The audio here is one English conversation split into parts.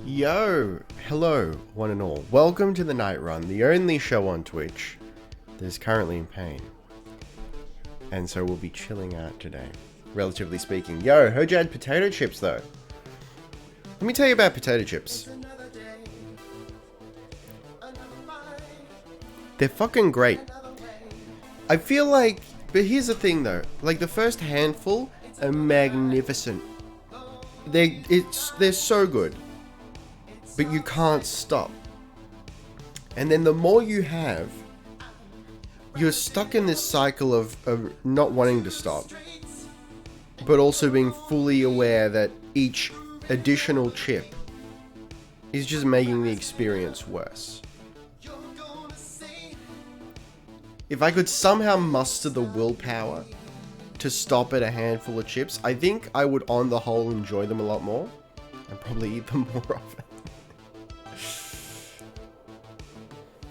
Yo, hello, one and all. Welcome to the Night Run, the only show on Twitch that is currently in pain. And so we'll be chilling out today, relatively speaking. Yo, heard you had potato chips though. Let me tell you about potato chips. They're fucking great. I feel like, but here's the thing though, like the first handful are magnificent. They're so good. But you can't stop. And then the more you have, you're stuck in this cycle of not wanting to stop, but also being fully aware that each additional chip is just making the experience worse. If I could somehow muster the willpower to stop at a handful of chips, I think I would on the whole enjoy them a lot more and probably eat them more often.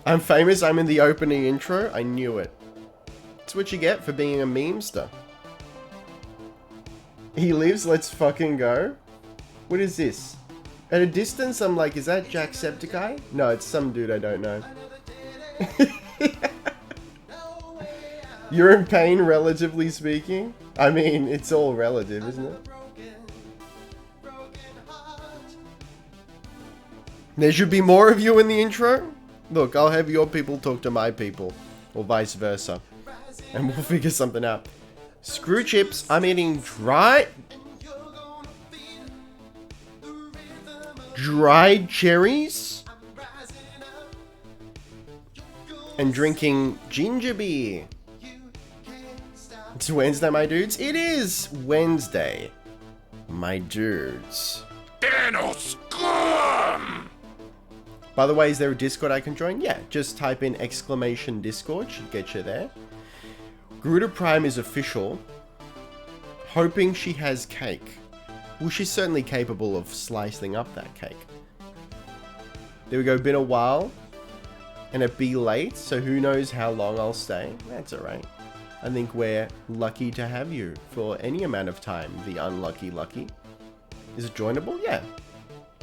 I'm famous, I'm in the opening intro. I knew it. That's what you get for being a memester. He lives, let's fucking go. What is this? At a distance, I'm like, is that Jacksepticeye? No, it's some dude I don't know. You're in pain, relatively speaking? I mean, it's all relative, isn't it? There should be more of you in the intro. Look, I'll have your people talk to my people, or vice versa, and we'll figure something out. Screw chips, I'm eating dried cherries, and drinking ginger beer. It's Wednesday, my dudes. It is Wednesday, my dudes. By the way, is there a Discord I can join? Yeah, just type in !Discord, should get you there. Garuda Prime is official. Hoping she has cake. Well, she's certainly capable of slicing up that cake. There we go, been a while. And it be late, so who knows how long I'll stay. That's alright. I think we're lucky to have you for any amount of time. The unlucky lucky. Is it joinable? Yeah.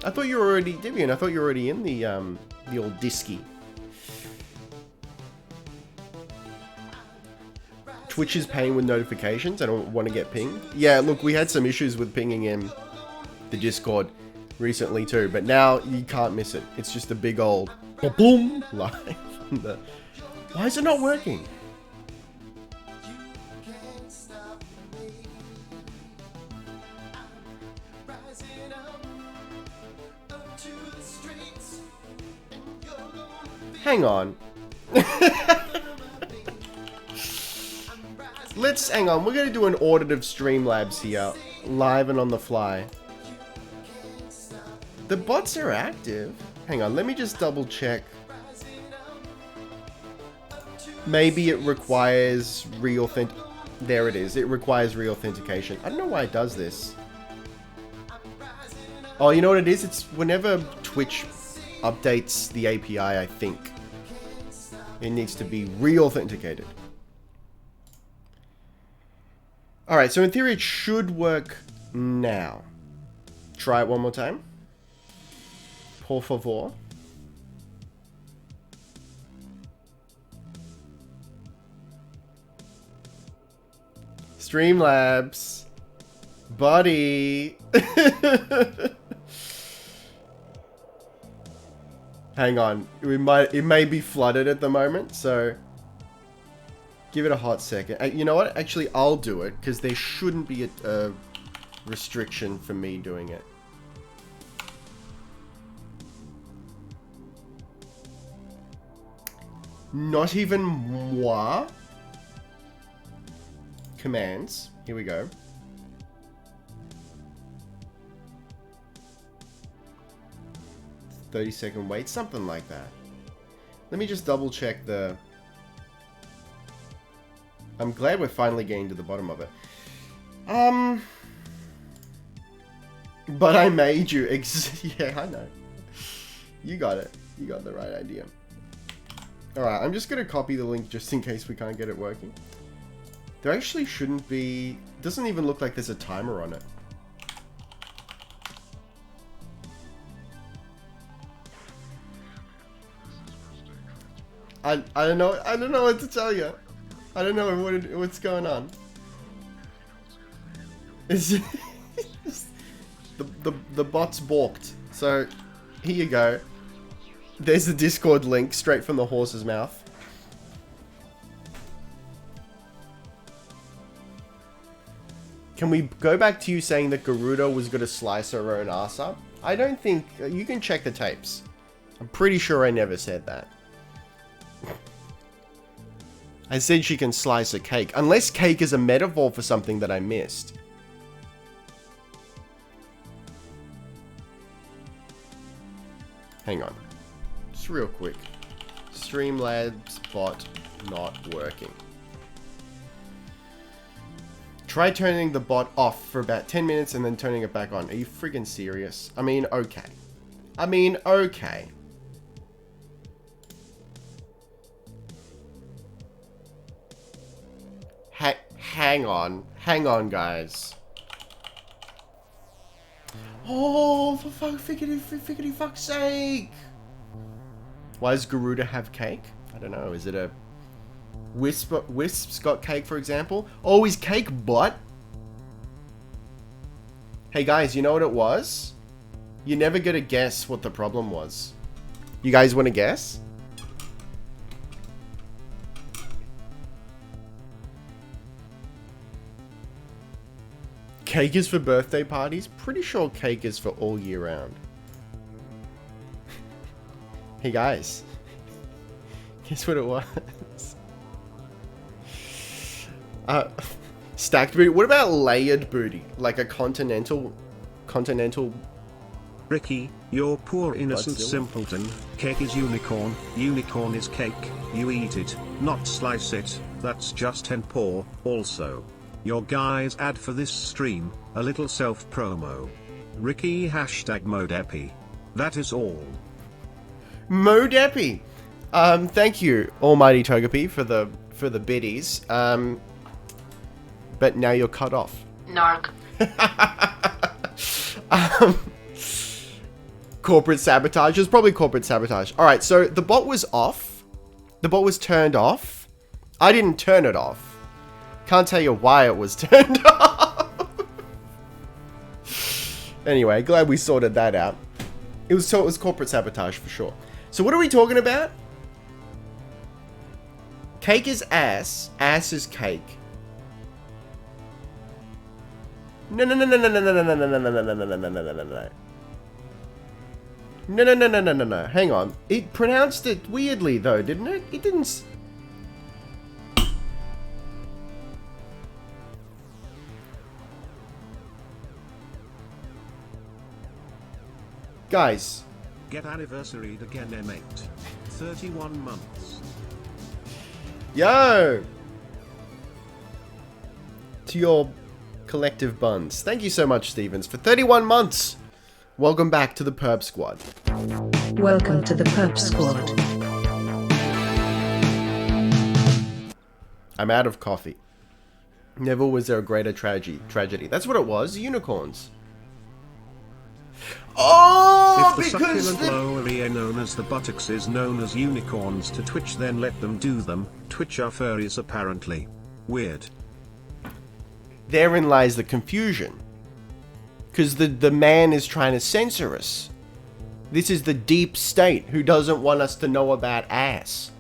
I thought you were already, Divian, I thought you were already in the old disky. Twitch is paying with notifications. I don't want to get pinged. Yeah, look, we had some issues with pinging in the Discord recently too, but now you can't miss it. It's just a big old boom live. Why is it not working? Hang on. Hang on. We're going to do an audit of Streamlabs here. Live and on the fly. The bots are active. Hang on. Let me just double check. Maybe it requires There it is. It requires re-authentication. I don't know why it does this. Oh, you know what it is? It's whenever Twitch updates the API, I think. It needs to be re-authenticated. Alright, so in theory it should work now. Try it one more time. Por favor. Streamlabs. Buddy. Hang on, it may be flooded at the moment, so give it a hot second. You know what? Actually, I'll do it because there shouldn't be a restriction for me doing it. Not even moi. Commands. Here we go. 30-second wait, something like that. Let me just double check the... I'm glad we're finally getting to the bottom of it. But I made you yeah, I know. You got it. You got the right idea. Alright, I'm just going to copy the link just in case we can't get it working. There actually shouldn't be... Doesn't even look like there's a timer on it. I don't know. I don't know what to tell you. I don't know what's going on. It's the bot's balked. So here you go. There's the Discord link straight from the horse's mouth. Can we go back to you saying that Garuda was going to slice her own ass up? I don't think... You can check the tapes. I'm pretty sure I never said that. I said she can slice a cake. Unless cake is a metaphor for something that I missed. Hang on. Just real quick. Streamlabs bot not working. Try turning the bot off for about 10 minutes and then turning it back on. Are you friggin' serious? I mean, okay. I mean, okay. Hang on. Hang on, guys. Oh, for fickety fuck's sake. Why does Garuda have cake? I don't know. Is it a... Wisp's got cake, for example. Oh, is cake butt? Hey guys, you know what it was? You're never gonna guess what the problem was. You guys want to guess? Cake is for birthday parties? Pretty sure cake is for all year round. Hey guys. Guess what it was? Stacked booty. What about layered booty? Like a continental... Ricky, you're poor innocent simpleton. Cake is unicorn. Unicorn is cake. You eat it, not slice it. That's just and poor. Also, your guy's ad for this stream, a little self-promo. Ricky #Modepi. That is all. Modepi. Thank you, Almighty Togepi, for the biddies. But now you're cut off. Narc. Corporate sabotage. It was probably corporate sabotage. Alright, so the bot was off. The bot was turned off. I didn't turn it off. Can't tell you why it was turned off. Anyway, glad we sorted that out. It was corporate sabotage for sure. So what are we talking about? Cake is ass. Ass is cake. No. No. Hang on. It pronounced it weirdly though, didn't it? It didn't. Guys. Get anniversaried again, M8. 31 months. Yo. To your collective buns. Thank you so much, Stevens, for 31 months. Welcome back to the Perp Squad. Welcome to the Perp Squad. I'm out of coffee. Never was there a greater tragedy. That's what it was. Unicorns. Oh, if the because succulent lower ear known as the buttocks is known as unicorns to Twitch, then let them do them. Twitch are furries apparently. Weird. Therein lies the confusion. Because the man is trying to censor us. This is the deep state who doesn't want us to know about ass.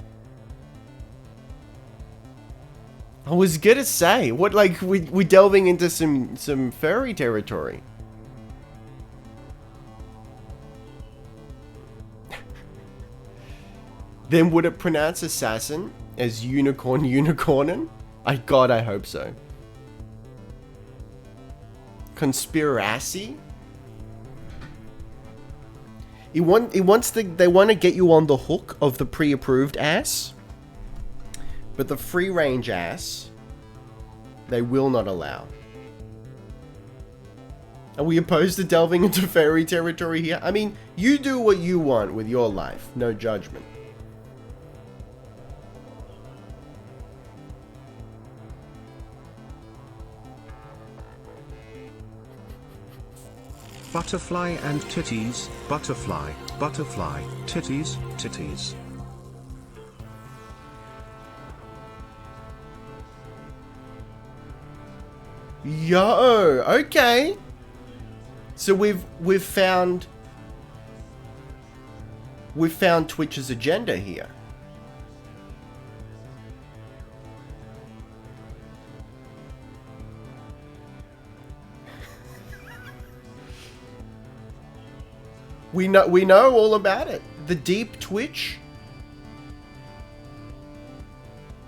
I was gonna say, what, like, we're delving into some furry territory. Then would it pronounce assassin as unicornin? God, I hope so. Conspiracy? They want to get you on the hook of the pre-approved ass, but the free-range ass, they will not allow. Are we opposed to delving into fairy territory here? I mean, you do what you want with your life, no judgment. Butterfly and titties, butterfly, butterfly, titties, titties. Yo, okay. So we've found Twitch's agenda here. We know all about it. The deep Twitch.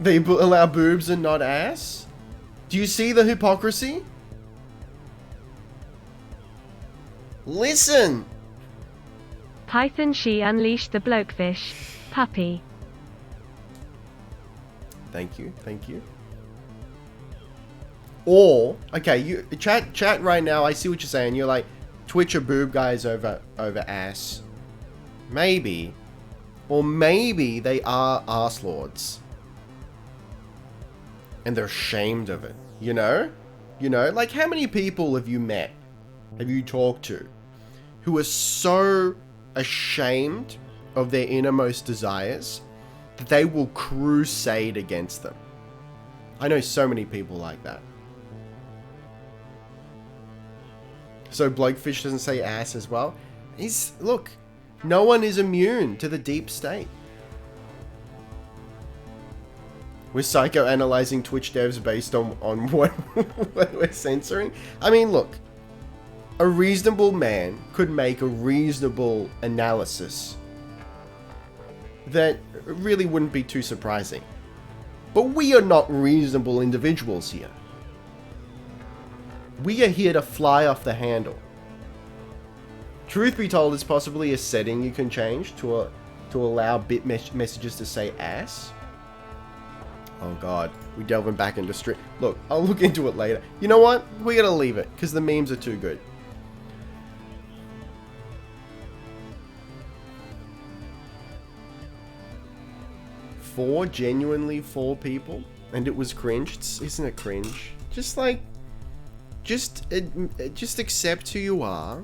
They allow boobs and not ass. Do you see the hypocrisy? Listen. Python she unleashed the blokefish. Puppy. Thank you. Thank you. Or, okay, you chat right now. I see what you're saying. You're like, Twitch are boob guys over ass. Maybe. Or maybe they are arse lords. And they're ashamed of it. You know? You know? Like, how many people have you met? Have you talked to? Who are so ashamed of their innermost desires that they will crusade against them. I know so many people like that. So Blokefish doesn't say ass as well. Look, no one is immune to the deep state. We're psychoanalyzing Twitch devs based on what we're censoring. I mean, look, a reasonable man could make a reasonable analysis that really wouldn't be too surprising. But we are not reasonable individuals here. We are here to fly off the handle. Truth be told, it's possibly a setting you can change to allow bit messages to say ass. Oh god, we're delving back into stream. Look, I'll look into it later. You know what? We're gonna leave it, because the memes are too good. Genuinely 4 people, and it was cringe. Isn't it cringe? Just like, just accept who you are,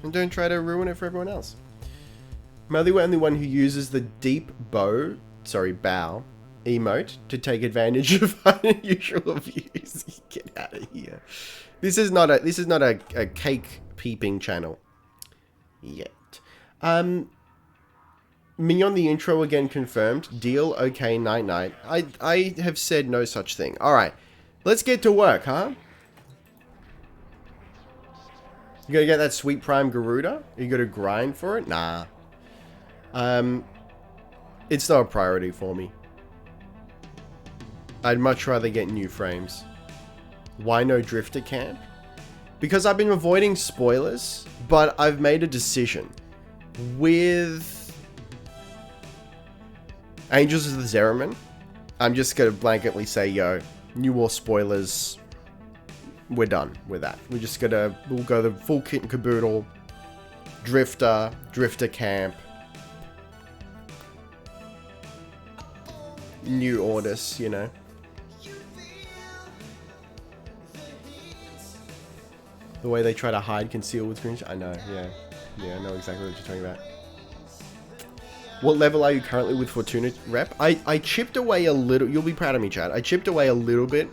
and don't try to ruin it for everyone else. Am I the only one who uses the deep bow emote to take advantage of unusual views? Get out of here. This is not a cake peeping channel yet. Me on the intro again confirmed. Deal, okay, night night. I have said no such thing. Alright, let's get to work, huh? You gotta get that sweet prime Garuda? You gotta grind for it? Nah. It's not a priority for me. I'd much rather get new frames. Why no Drifter Camp? Because I've been avoiding spoilers, but I've made a decision. With Angels of the Zeraman, I'm just gonna blanketly say, yo, New War spoilers, we're done with that. We'll go the full kit and caboodle, Drifter Camp, New Orders, you know. The way they try to hide, conceal with screens. I know, yeah. Yeah, I know exactly what you're talking about. What level are you currently with Fortuna Rep? I chipped away a little. You'll be proud of me, Chad. I chipped away a little bit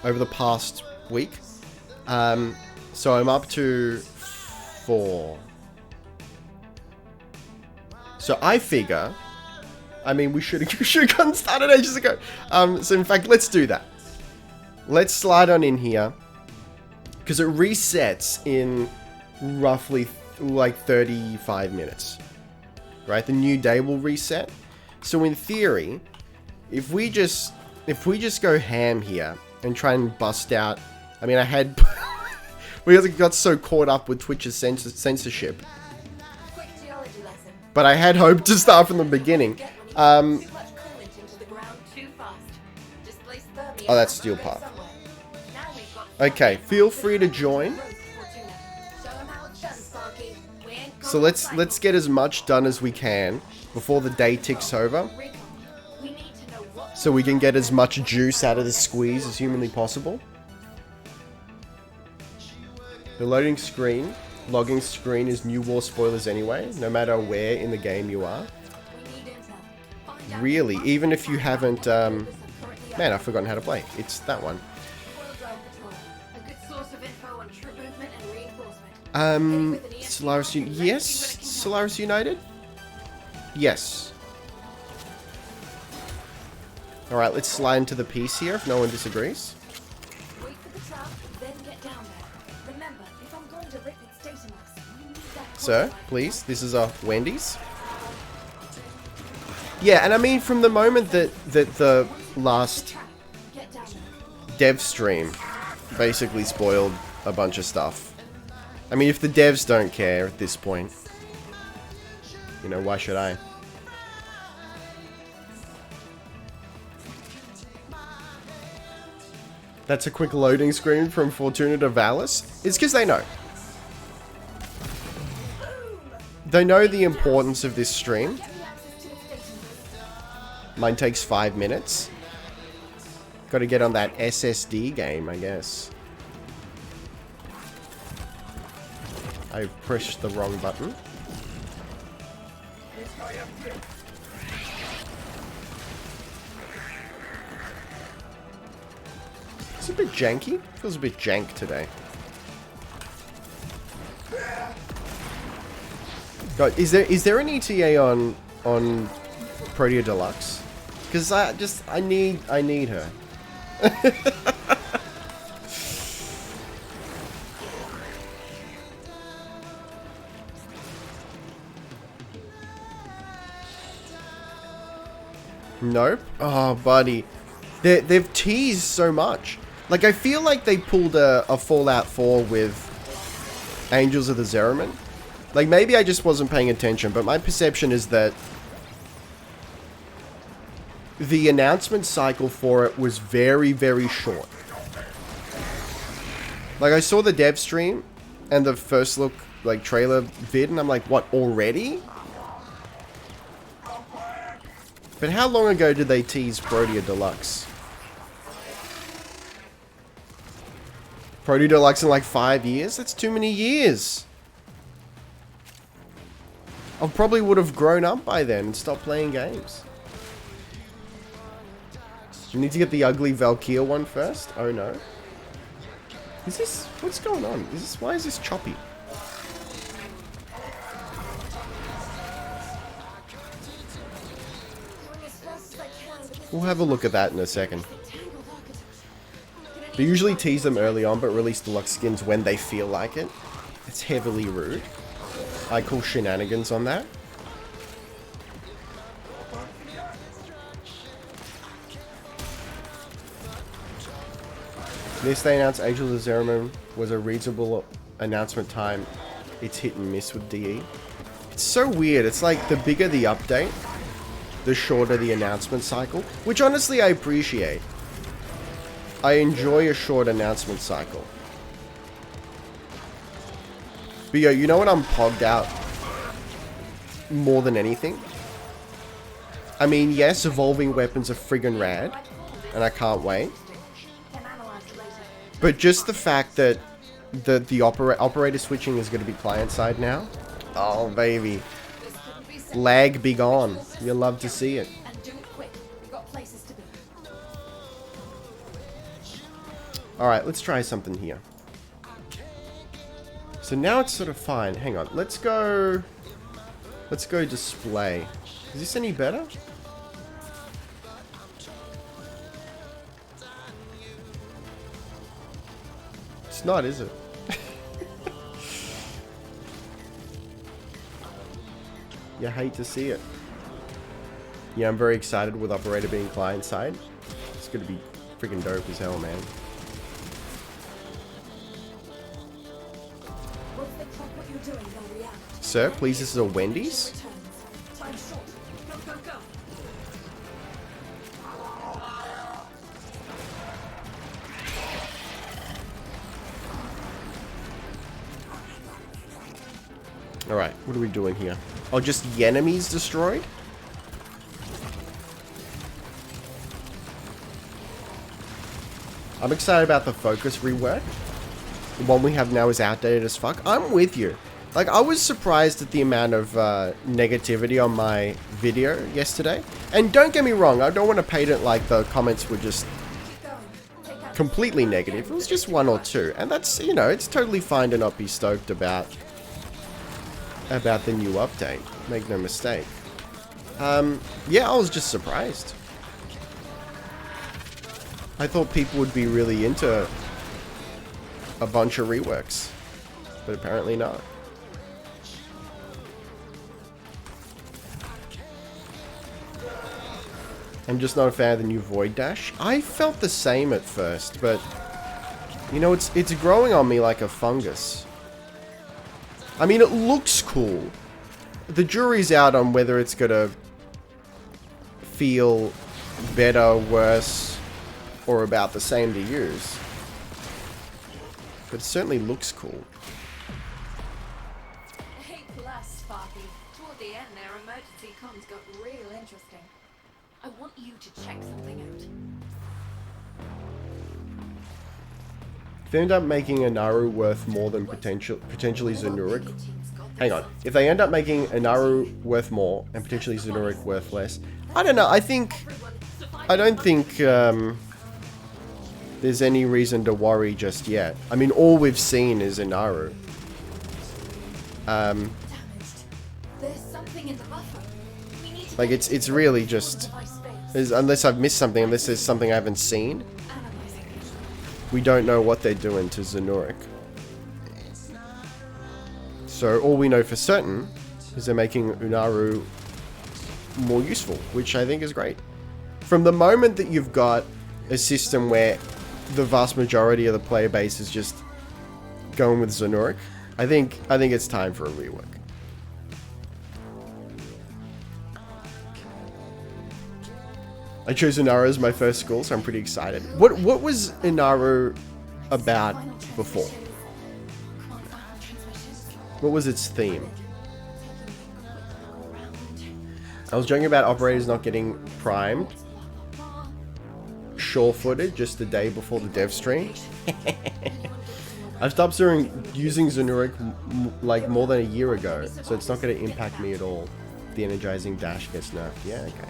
over the past week. So I'm up to 4. So I figure, I mean, we should have gotten started ages ago. So in fact, let's do that. Let's slide on in here, because it resets in roughly like 35 minutes. Right, the new day will reset. So in theory, if we just go ham here and try and bust out, I mean, we got so caught up with Twitch's censorship, but I had hoped to start from the beginning. Oh, that's Steel Path. Okay, feel free to join. So let's get as much done as we can before the day ticks over, so we can get as much juice out of the squeeze as humanly possible. The logging screen is New War spoilers anyway, no matter where in the game you are. Really, even if you haven't, man, I've forgotten how to play. It's that one. Solaris yes? Solaris United? Yes. Alright, let's slide into the piece here if no one disagrees. Wait for the trap, then get down there. Remember, if I'm going to rip its data mass, you need that. Sir, please, this is a Wendy's. Yeah, and I mean, from the moment that the last Get down there. dev stream basically spoiled a bunch of stuff. I mean, if the devs don't care at this point, you know, why should I? That's a quick loading screen from Fortuna to Valis. It's because they know. They know the importance of this stream. Mine takes 5 minutes. Got to get on that SSD game, I guess. I pressed the wrong button. It's a bit janky. Feels a bit jank today. God, is there an ETA on Protea Deluxe? Because I need her. Nope. Oh, buddy. They've teased so much. Like, I feel like they pulled a Fallout 4 with Angels of the Zeraman. Like, maybe I just wasn't paying attention, but my perception is that the announcement cycle for it was very, very short. Like, I saw the dev stream and the first look, like, trailer vid, and I'm like, what, already? But how long ago did they tease Protea Deluxe? Protea Deluxe in like 5 years? That's too many years. I probably would have grown up by then and stopped playing games. You need to get the ugly Valkyr one first? Oh no. Is this... what's going on? Is this... why is this choppy? We'll have a look at that in a second. They usually tease them early on, but release deluxe skins when they feel like it. It's heavily rude. I call shenanigans on that. This they announced Angels of Zeraman was a reasonable announcement time. It's hit and miss with DE. It's so weird. It's like the bigger the update, the shorter the announcement cycle, which honestly I appreciate. I enjoy a short announcement cycle. But yo, you know what I'm pogged out more than anything? I mean, yes, evolving weapons are friggin' rad, and I can't wait. But just the fact that the operator switching is going to be client-side now. Oh, baby. Lag be gone. You'll love to see it. Alright, let's try something here. So now it's sort of fine. Hang on. Let's go display. Is this any better? It's not, is it? You hate to see it. Yeah, I'm very excited with operator being client side. It's gonna be freaking dope as hell, man. Sir, please, this is a Wendy's. Alright, what are we doing here? Oh, just the enemies destroyed? I'm excited about the focus rework. The one we have now is outdated as fuck. I'm with you. Like, I was surprised at the amount of negativity on my video yesterday. And don't get me wrong, I don't want to paint it like the comments were just completely negative. It was just 1 or 2. And that's, you know, it's totally fine to not be stoked about the new update. Make no mistake. Yeah, I was just surprised. I thought people would be really into a bunch of reworks, but apparently not. I'm just not a fan of the new Void Dash. I felt the same at first, but you know, it's growing on me like a fungus. I mean, it looks cool. The jury's out on whether it's gonna feel better, worse, or about the same to use. But it certainly looks cool. Hey, plus, Sparky. Toward the end, their emergency comms got real interesting. I want you to check something out. If they end up making Inaru worth more than potentially Zanurik... Hang on. If they end up making Inaru worth more and potentially Zanurik worth less... I don't know. I don't think there's any reason to worry just yet. I mean, all we've seen is Inaru. Damaged. There's something in the buffer. We need to Like, it's really just... Unless I've missed something, unless there's something I haven't seen, we don't know what they're doing to Zanurik. So all we know for certain is they're making Unaru more useful, which I think is great. From the moment that you've got a system where the vast majority of the player base is just going with Zanurik, I think it's time for a rework. I chose Inaru as my first school, so I'm pretty excited. What was Inaru about before? What was its theme? I was joking about operators not getting primed, sure-footed just the day before the dev stream. I've stopped using Zanurik like more than a year ago, so it's not going to impact me at all. The energizing dash gets nerfed. Yeah, okay.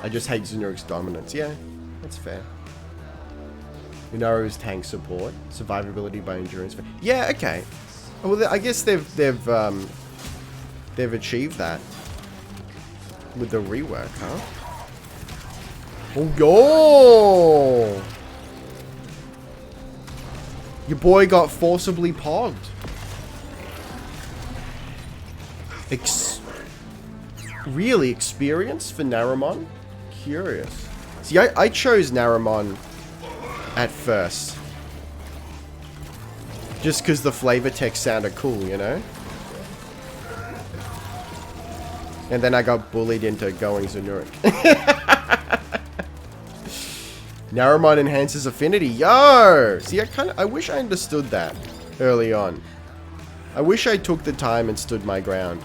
I just hate Zanurik's dominance. Yeah, that's fair. Unaru's tank support, survivability by endurance. Yeah, okay. Well, I guess they've achieved that with the rework, huh? Oh, yo! Your boy got forcibly pogged. Really experienced for Naramon? Curious. See, I chose Naramon at first. Just because the flavor text sounded cool, you know? And then I got bullied into going Zanurik. Naramon enhances affinity. Yo! See, I wish I understood that early on. I wish I took the time and stood my ground.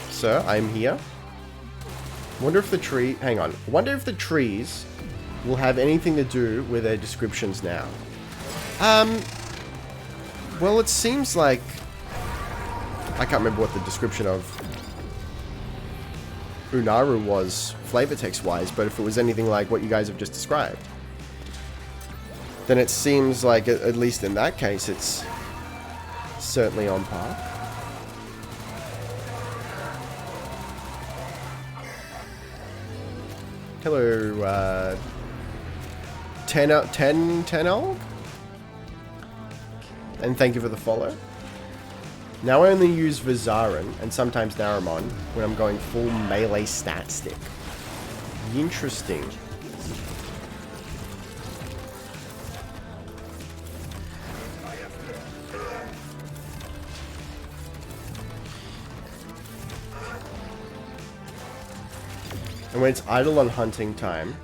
So, I'm here. Wonder if the tree... Hang on. Wonder if the trees will have anything to do with their descriptions now. Well, it seems like... I can't remember what the description of Unaru was, flavor text-wise, but if it was anything like what you guys have just described, then it seems like, at least in that case, it's certainly on par. Hello, 10 and thank you for the follow. Now I only use Vizarin and sometimes Naramon when I'm going full melee stat stick. Interesting. And when it's idle on hunting time,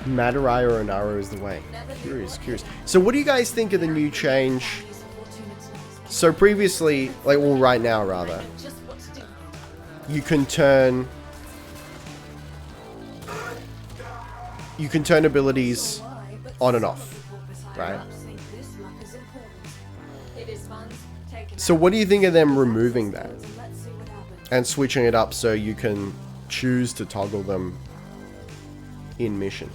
Madurai or Inaru is the way. Curious. So what do you guys think of the new change? So previously, like, well, right now rather, you can turn abilities on and off, right? So what do you think of them removing that Let's see what happens. and switching it up so you can choose to toggle them in mission?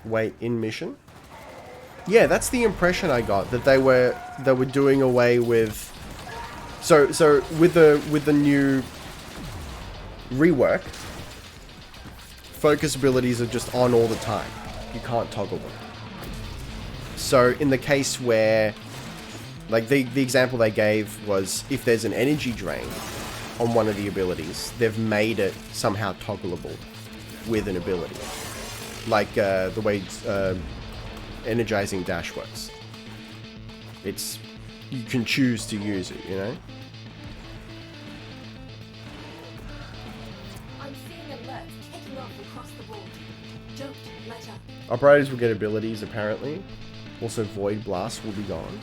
Wait, in mission? Yeah, that's the impression I got, that they were doing away with. So with the new rework, focus abilities are just on all the time. You can't toggle them. So in the case where, like the example they gave was if there's an energy drain on one of the abilities, they've made it somehow toggleable with an ability. Like the way energizing dash works. It's, you can choose to use it, you know? I'm seeing alerts kicking off across the board. Don't let up. Operators will get abilities, apparently. Also, Void Blast will be gone.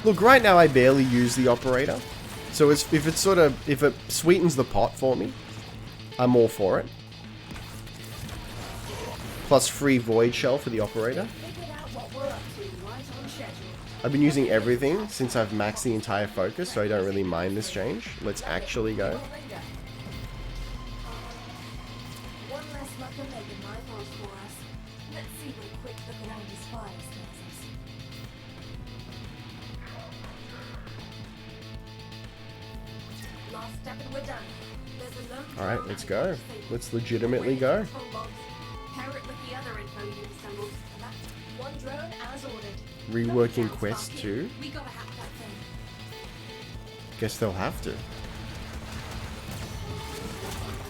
Look, right now I barely use the Operator. So if it sweetens the pot for me, I'm all for it. Plus free Void Shell for the Operator. Figured out what we're up to, right on schedule. I've been using everything since I've maxed the entire focus, so I don't really mind this change. Let's actually go. One less luck to make in my thoughts for us. Let's see what a quick look around his fires tells us. Last step and we're done. There's a lone Alright, drone let's and go. it's disabled. Let's legitimately go. Control logs. Pair it with the other info you assembled, and that's one drone as ordered. Reworking Sounds Quest funky. 2. We gotta hack that thing. Guess they'll have to.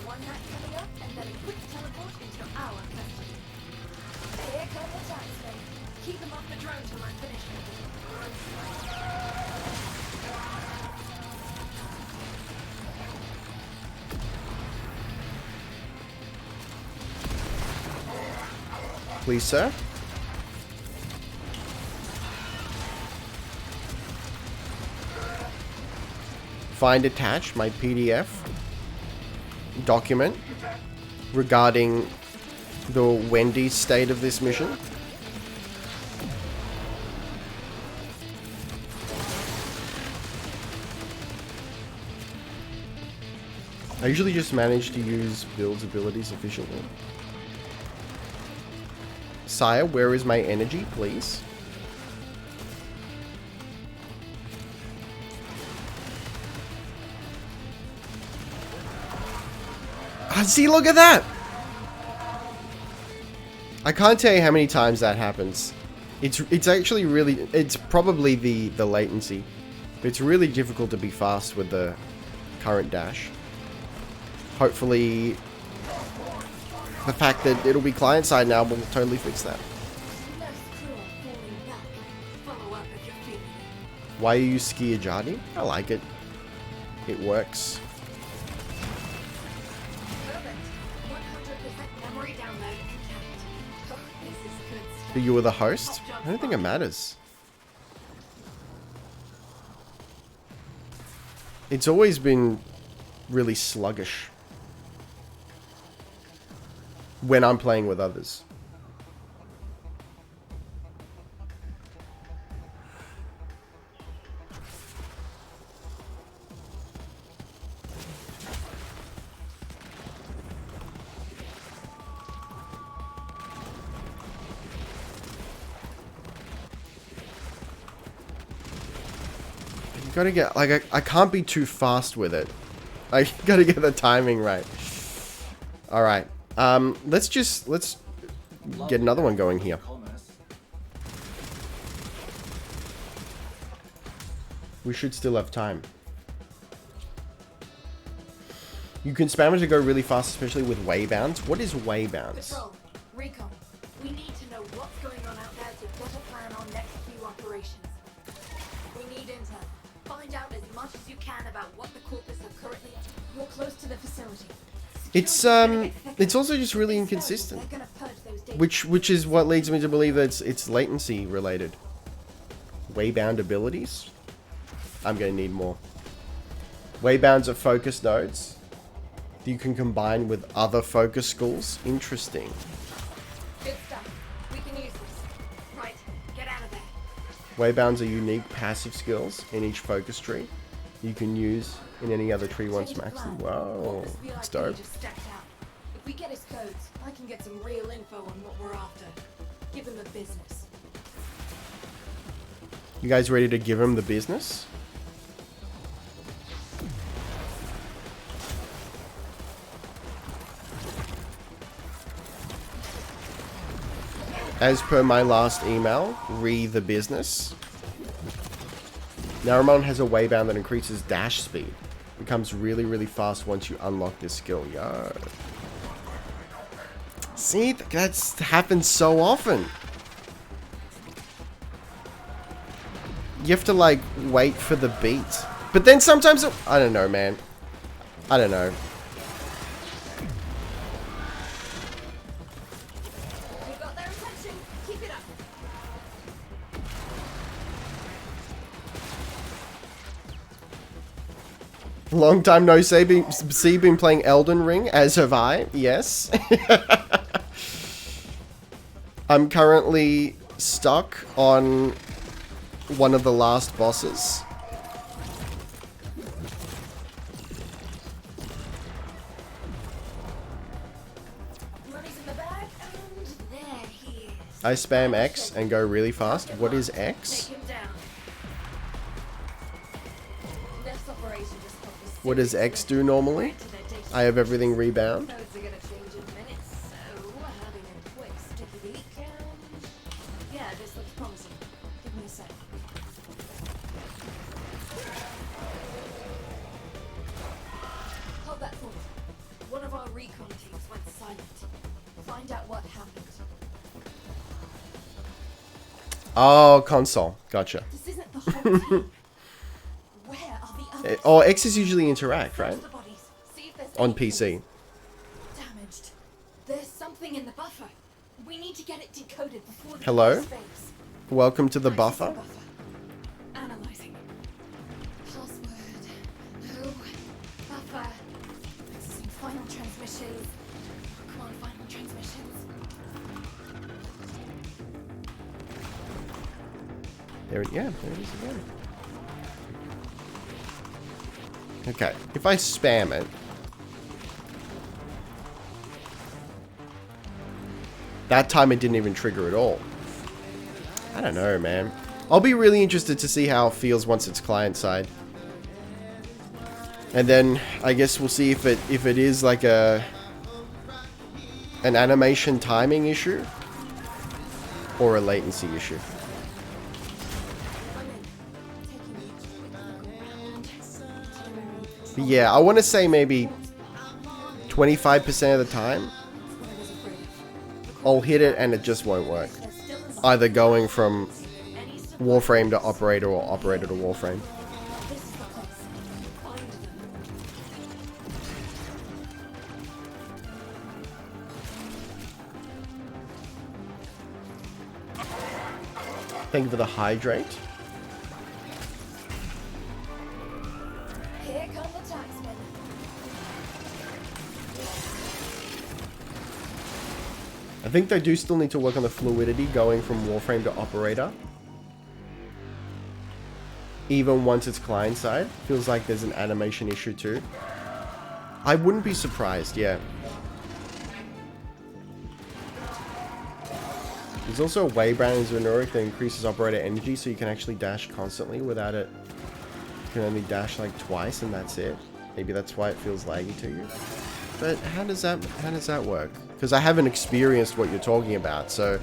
One hack coming up, and then a quick teleport into our custody. Here come the taxmen. Keep them off the drone till I'm finished. Please, sir. Find attached my PDF document regarding the Wendy's state of this mission. I usually just manage to use Bill's abilities efficiently. Sire, where is my energy, please? Ah, see, look at that! I can't tell you how many times that happens. It's actually really, it's probably the latency. But it's really difficult to be fast with the current dash. Hopefully, the fact that it'll be client-side now will totally fix that. Less cruel falling back. Follow up if you're feeling it. Why you use Skiajadi? I like it. It works. Perfect. 100% memory download intact. Oh, this is good stuff. But you were the host? I don't think it matters. It's always been really sluggish when I'm playing with others. You gotta get, like, I can't be too fast with it. I gotta get the timing right. Alright. Let's get another one going here. We should still have time. You can spam it to go really fast, especially with waybounds. What is waybounds? Patrol, recon. We need to know what's going on out there to better plan our next few operations. We need intel. Find out as much as you can about what the Corpus are currently. You're close to the facility. It's also just really inconsistent, They're gonna purge those data. which is what leads me to believe that it's latency related. Waybound abilities. I'm gonna need more. Waybounds are focus nodes that you can combine with other focus schools. Interesting. Good stuff. We can use this. Right, get out of there. Waybounds are unique passive skills in each focus tree you can use in any other tree once maxed. Wow, that's dope. Just stepped out. If we get his codes, I can get some real info on what we're after. Give him the business. You guys ready to give him the business? As per my last email, the business. Naramon has a waybound that increases dash speed. Becomes really, really fast once you unlock this skill. Yo. See, that's happens so often. You have to, like, wait for the beat. But then sometimes, I don't know, man. I don't know. We got their attention. Keep it up. Long time no see, been playing Elden Ring, as have I. Yes. I'm currently stuck on one of the last bosses. Money's in the bag, and there he is. I spam X and go really fast. What is X? Take him down. Next operation just focused What does X do normally? to their data. I have everything rebound. Codes are gonna change in minutes, so having a quick sticky beak and... Yeah, this looks promising. Give me a sec. Hold that thought. One of our recon teams went silent. Find out what happened. Oh, console. Gotcha. This isn't the whole team. Where are the others? Oh, X is usually interact, right? Search the bodies. See if there's On anything PC. damaged. There's something in the buffer. We need to get it decoded before the Hello? others phase. Welcome to the Accessing buffer. Analyzing. Password. No. Buffer. Accessing final transmissions. Come on, final transmissions. There it, yeah, there it is again. Okay, if I spam it, that time it didn't even trigger at all. I don't know, man. I'll be really interested to see how it feels once it's client side. And then I guess we'll see if it is like an animation timing issue or a latency issue. But yeah, I want to say maybe 25% of the time I'll hit it and it just won't work. Either going from Warframe to Operator or Operator to Warframe. This is the place. Find them. Thank you for the hydrate. Here come the taxmen. I think they do still need to work on the fluidity going from Warframe to Operator. Even once it's client side. Feels like there's an animation issue too. I wouldn't be surprised, yeah. There's also a waybound in Zunuric that increases operator energy so you can actually dash constantly without it. You can only dash like twice and that's it. Maybe that's why it feels laggy to you. But how does that work? Because I haven't experienced what you're talking about, so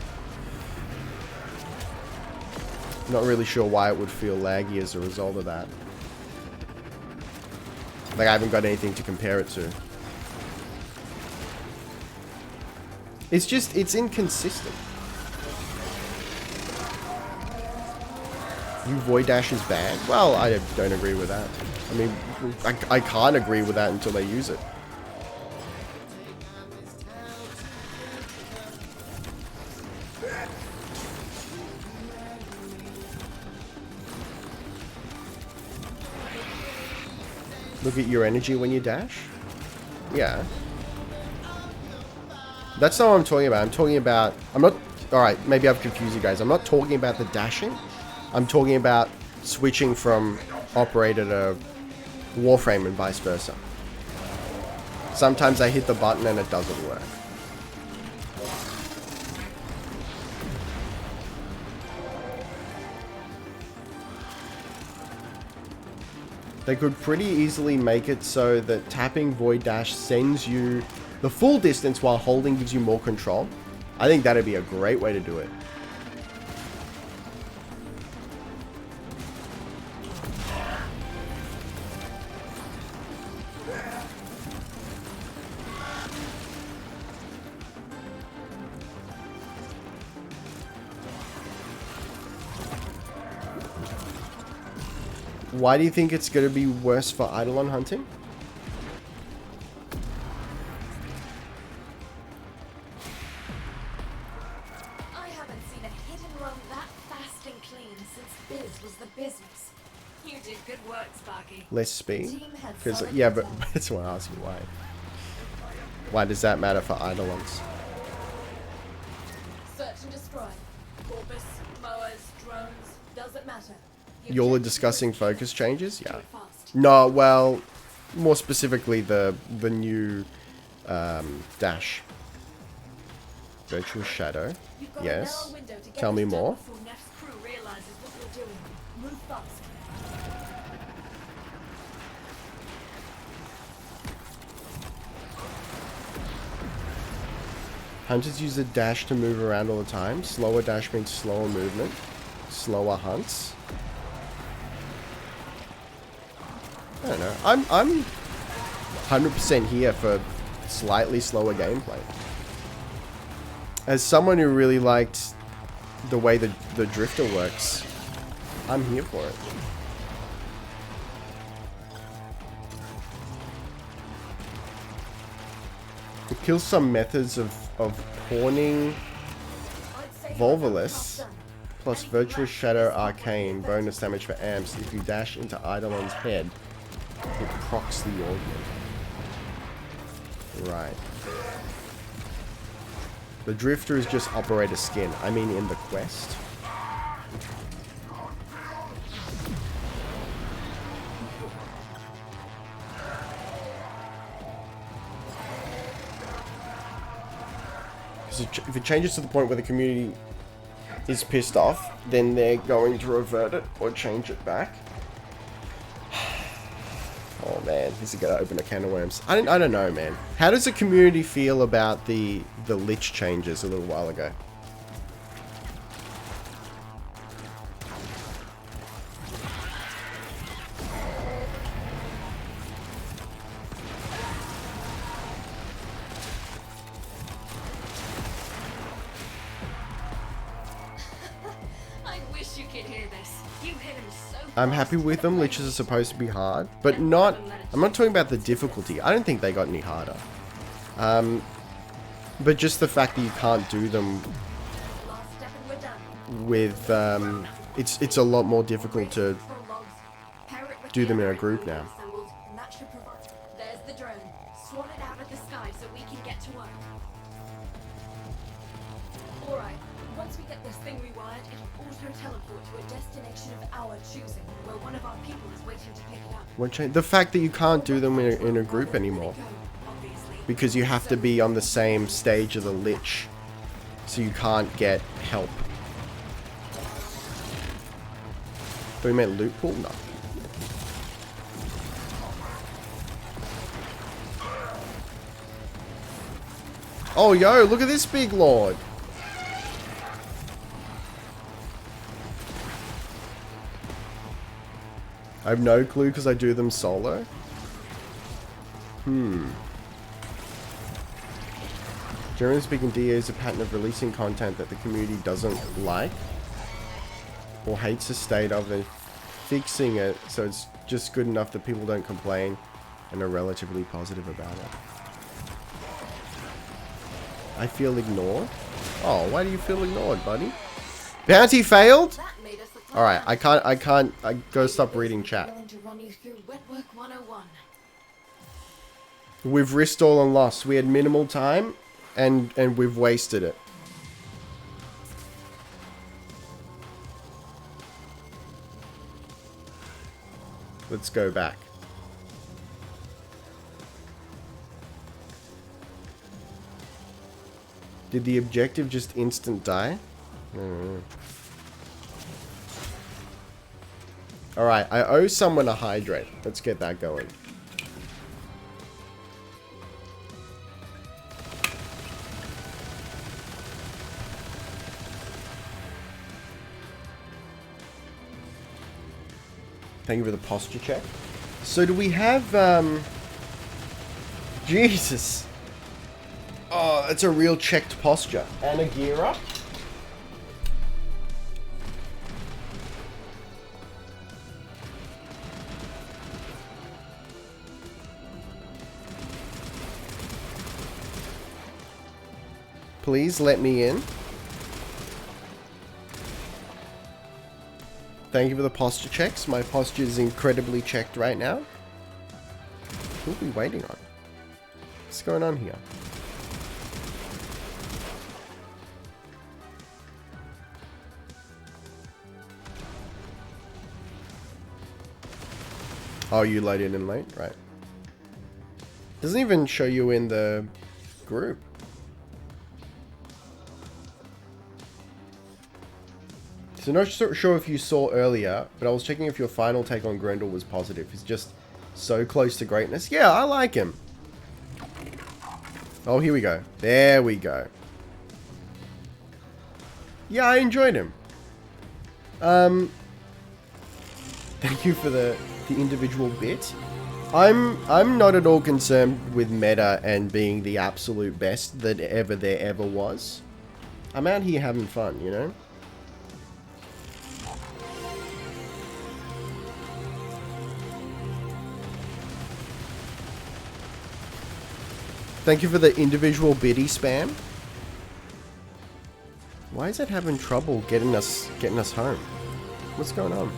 I'm not really sure why it would feel laggy as a result of that. Like I haven't got anything to compare it to. It's just, it's inconsistent. You void dash is bad? Well, I don't agree with that. I mean, I can't agree with that until they use it. Look at your energy when you dash. Yeah. That's not what I'm talking about. I'm talking about... I'm not... Alright, maybe I've confused you guys. I'm not talking about the dashing. I'm talking about switching from operator to Warframe and vice versa. Sometimes I hit the button and it doesn't work. They could pretty easily make it so that tapping Void Dash sends you the full distance while holding gives you more control. I think that'd be a great way to do it. Why do you think it's going to be worse for Eidolon hunting? I haven't seen a hit and run that fast and clean since Biz was the business. You did good work, Sparky. Less speed? Team had Because, solid yeah, but intel. that's why I ask you why. Why does that matter for Eidolons? Search and destroy. Corpus, mowers, drones, doesn't matter. The You're objective discussing is focus changes? do Yeah. it fast. No, well, more specifically the new dash. Virtual Shadow. You've got a Yes. narrow window to get Tell me this done more. before Neff's crew realizes what you're doing. Move fast. Hunters use a dash to move around all the time. Slower dash means slower movement. Slower hunts. I don't know. I'm 100% here for slightly slower gameplay. As someone who really liked the way the drifter works, I'm here for it. It kills some methods of pawning I'd say Volvolus half done. plus Virtuous Shadow Arcane bonus damage for amps. If you dash into Eidolon's head, it procs the augment. Right. The Drifter is just operator skin. I mean in the quest. If it changes to the point where the community is pissed off, then they're going to revert it or change it back. Oh man, this is gonna open a can of worms. I don't know, man. How does the community feel about the Lich changes a little while ago? I wish you could hear this. You hit him so I'm fast. happy with them. Liches are supposed to be hard, but not... I'm not talking about the difficulty. I don't think they got any harder. But just the fact that you can't do them Last step and we're done. with... it's a lot more difficult to Prologues. Pair it with do the them in a other group equipment now. assembled, and that should provide. There's the drone. Swan it out of the sky so we can get to work. Alright, once we get this thing rewired, it'll auto-teleport to a destination of our choosing, where one of our people is waiting to pick it up. What change? The fact that you can't do them in a group anymore. Obviously. Because you have to be on the same stage of the Lich. So you can't get help. But we meant loot pool? No. Oh, yo, look at this big lord. I have no clue because I do them solo. Generally speaking, DA is a pattern of releasing content that the community doesn't like or hates the state of, and fixing it so it's just good enough that people don't complain and are relatively positive about it. I feel ignored? Oh, why do you feel ignored, buddy? Bounty failed? That made us a Alright, I gotta stop reading chat. Willing to run you through Wet Work 101. We've risked all and lost. We had minimal time, and we've wasted it. Let's go back. Did the objective just instant die? Alright, I owe someone a hydrate. Let's get that going. Thank you for the posture check. So do we have, Jesus. Oh, it's a real checked posture. And a gear up. Please let me in. Thank you for the posture checks. My posture is incredibly checked right now. Who are we waiting on? What's going on here? Oh, you loaded in late? Right. Doesn't even show you in the group. So not sure if you saw earlier, but I was checking if your final take on Grendel was positive. He's just so close to greatness. Yeah, I like him. Oh, here we go. There we go. Yeah, I enjoyed him. Thank you for the individual bit. I'm not at all concerned with meta and being the absolute best that there ever was. I'm out here having fun, you know? Thank you for the individual biddy spam. Why is it having trouble getting us home? What's going on?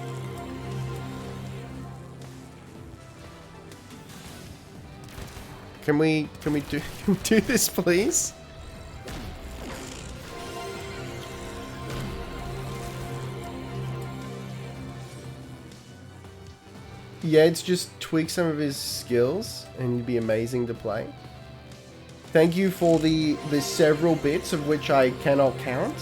Can we do this, please? Yeah, it's just tweak some of his skills and he'd be amazing to play. Thank you for the several bits of which I cannot count.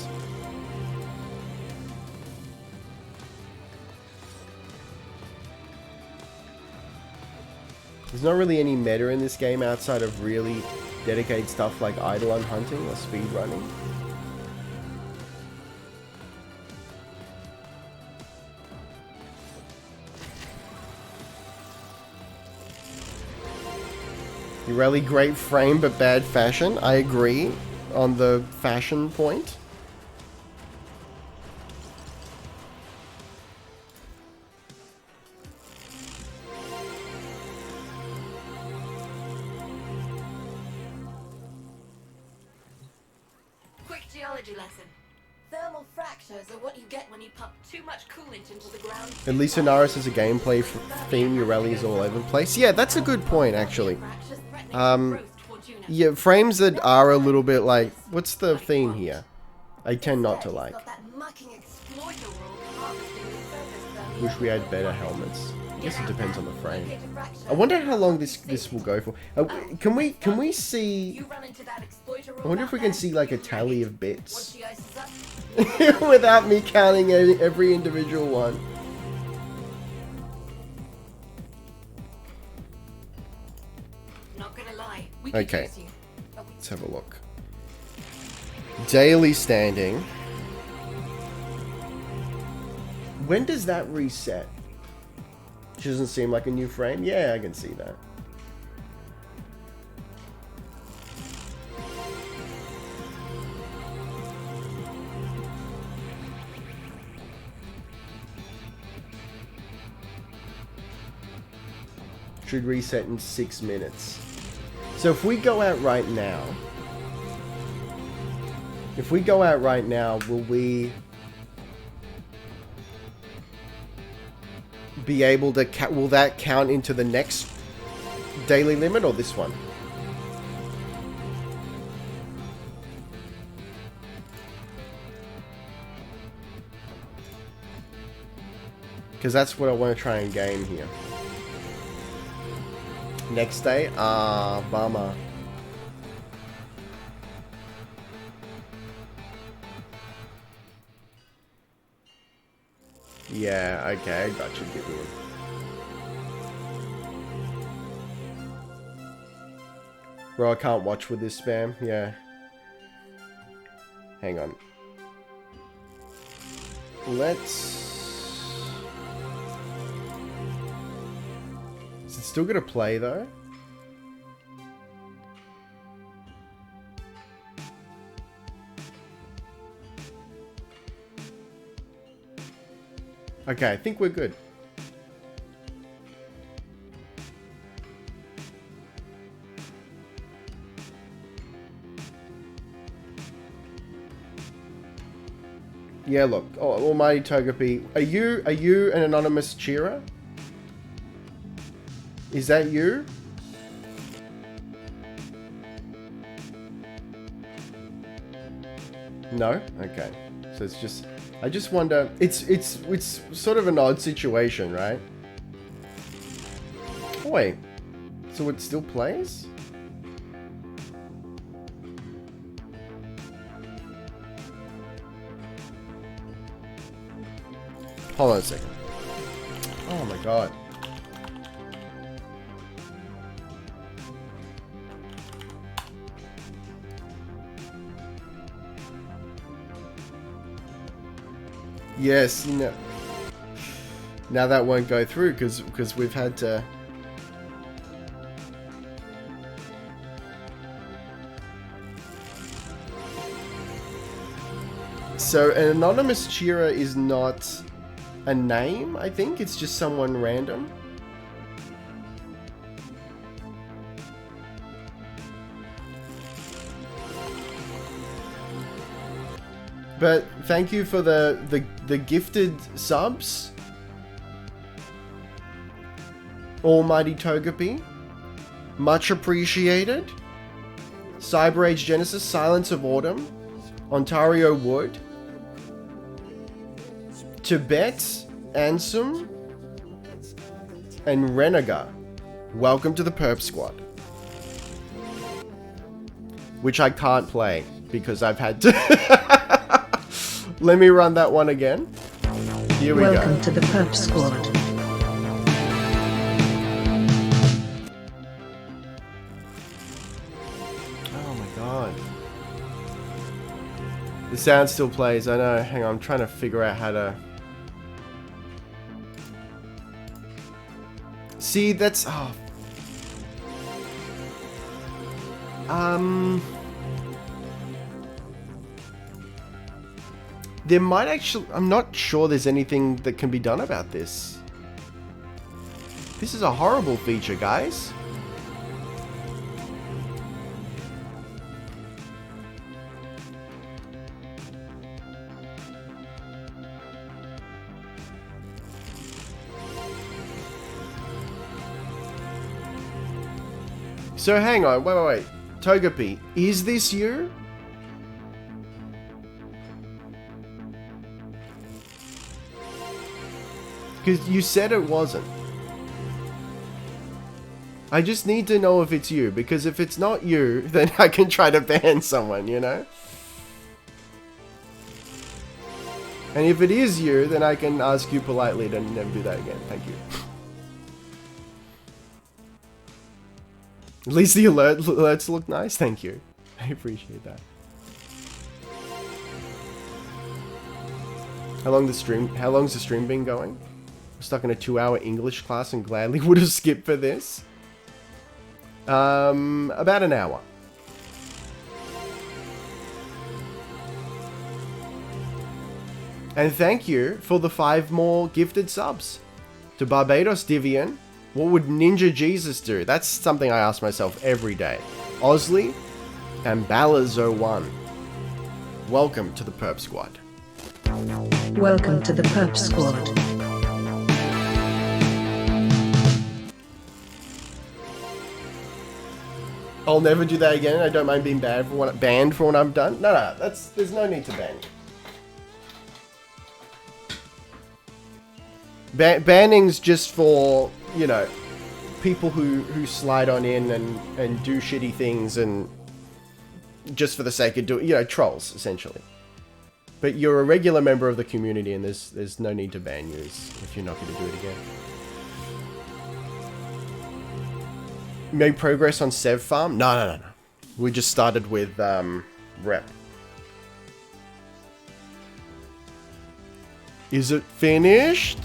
There's not really any meta in this game outside of really dedicated stuff like Eidolon hunting or speed running. You really great frame but bad fashion. I agree on the fashion point. Quick geology lesson. Thermal fractures are what you get when you pump too much coolant into the ground. At least Sonaris is a gameplay theme. Ureli is all over the place. Yeah, that's a good point, actually. Yeah, frames that are a little bit like... What's the theme here? I tend not to like. Wish we had better helmets. I guess it depends on the frame. I wonder how long this will go for. Can we see... I wonder if we can see like a tally of bits. Without me counting every individual one. Okay, let's have a look. Daily standing. When does that reset? Which doesn't seem like a new frame. Yeah, I can see that. Should reset in 6 minutes. So if we go out right now... will we... be able to... will that count into the next daily limit or this one? Because that's what I want to try and game here. Next day? Ah, bummer. Yeah, okay, I got you, give me it. Bro, I can't watch with this spam, yeah. Hang on. Let's... Is it still gonna play though? Okay, I think we're good. Yeah, look. Oh, Almighty Togepi. Are you an anonymous cheerer? Is that you? No? Okay. So it's just... I just wonder... It's sort of an odd situation, right? Oh, wait. So it still plays? Hold on a second. Oh my god. Yes, no. Now that won't go through because we've had to... So an anonymous cheerer is not a name, I think. It's just someone random. But thank you for the gifted subs. Almighty Togepi. Much appreciated. Cyber Age Genesis, Silence of Autumn. Ontario Wood. Tibet, Ansem, and Renegar. Welcome to the Perp Squad. Which I can't play because I've had to... Let me run that one again. Here we go. Welcome to the Perp Squad. Oh my god. The sound still plays, I know. Hang on, I'm trying to figure out how to... See, that's... Oh. There might actually... I'm not sure there's anything that can be done about this. This is a horrible feature, guys. So hang on, wait. Togepi, is this you? Because you said it wasn't. I just need to know if it's you, because if it's not you, then I can try to ban someone, you know? And if it is you, then I can ask you politely to never do that again. Thank you. At least the alerts look nice. Thank you. I appreciate that. How long's the stream been going? I'm stuck in a 2-hour English class and gladly would have skipped for this. About an hour. And thank you for the 5 more gifted subs. To Barbados Divian. What would Ninja Jesus do? That's something I ask myself every day. Osley and Balazo1. Welcome to the Perp Squad. Welcome to the Perp Squad. I'll never do that again. I don't mind being banned for what I've done. No, there's no need to ban you. Banning's just for, you know, people who slide on in and do shitty things and just for the sake of doing, you know, trolls, essentially. But you're a regular member of the community and there's no need to ban you if you're not going to do it again. Made progress on Sev Farm? No. We just started with Rep. Is it finished?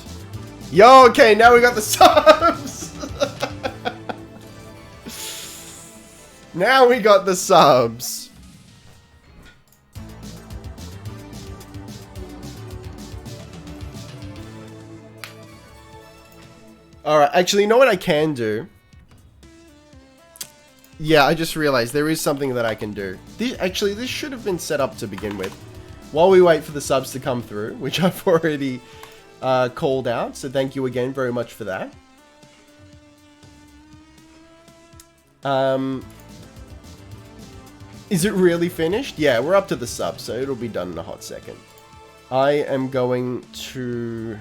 Yo, okay, now we got the subs! Now we got the subs. Alright, actually, you know what I can do? Yeah, I just realized there is something that I can do. This should have been set up to begin with. While we wait for the subs to come through, which I've already called out, so thank you again very much for that. Is it really finished? Yeah, we're up to the subs, so it'll be done in a hot second. I am going to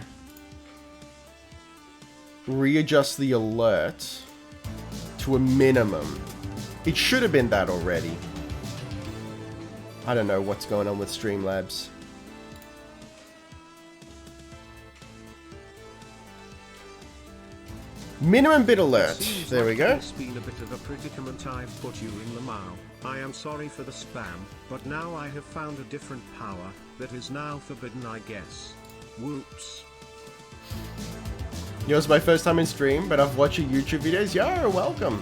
readjust the alert to a minimum. It should have been that already. I don't know what's going on with Streamlabs. Minimum bit alert. There we go. It's been a bit of a predicament. I've put you in the mouth. I am sorry for the spam, but now I have found a different power that is now forbidden, I guess. Whoops. It was my first time in stream, but I've watched your YouTube videos. Yo, welcome.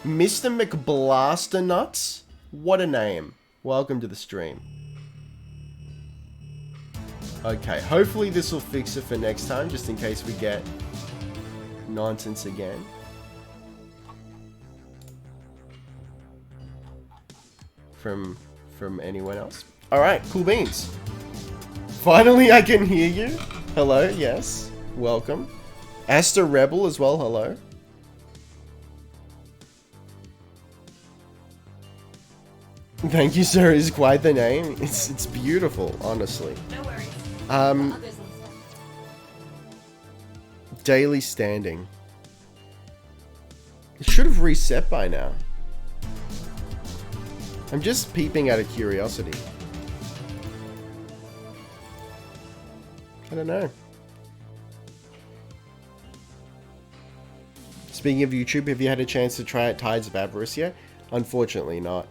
Mr. McBlasternuts? What a name. Welcome to the stream. Okay, hopefully this will fix it for next time, just in case we get nonsense again. From anyone else. Alright, cool beans. Finally I can hear you. Hello, yes. Welcome. Asta Rebel as well, hello. Thank you, sir, is quite the name. It's beautiful, honestly. No worries. Um, Others instead. Daily standing. It should have reset by now. I'm just peeping out of curiosity. I don't know. Speaking of YouTube, have you had a chance to try out Tides of Avarice yet? Unfortunately not.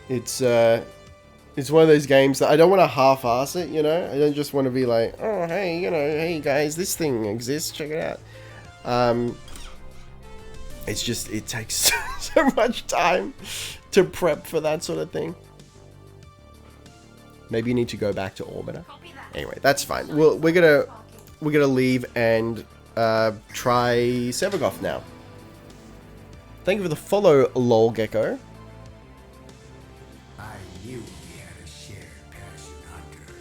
It's one of those games that I don't want to half-ass it, you know? I don't just want to be like, oh, hey, you know, hey guys, this thing exists, check it out. It's just, it takes so much time to prep for that sort of thing. Maybe you need to go back to Orbiter. Anyway, that's fine. We're gonna leave and try SEVAGOTH now. Thank you for the follow, lolgecko. I knew we had a shared passion, Hunter.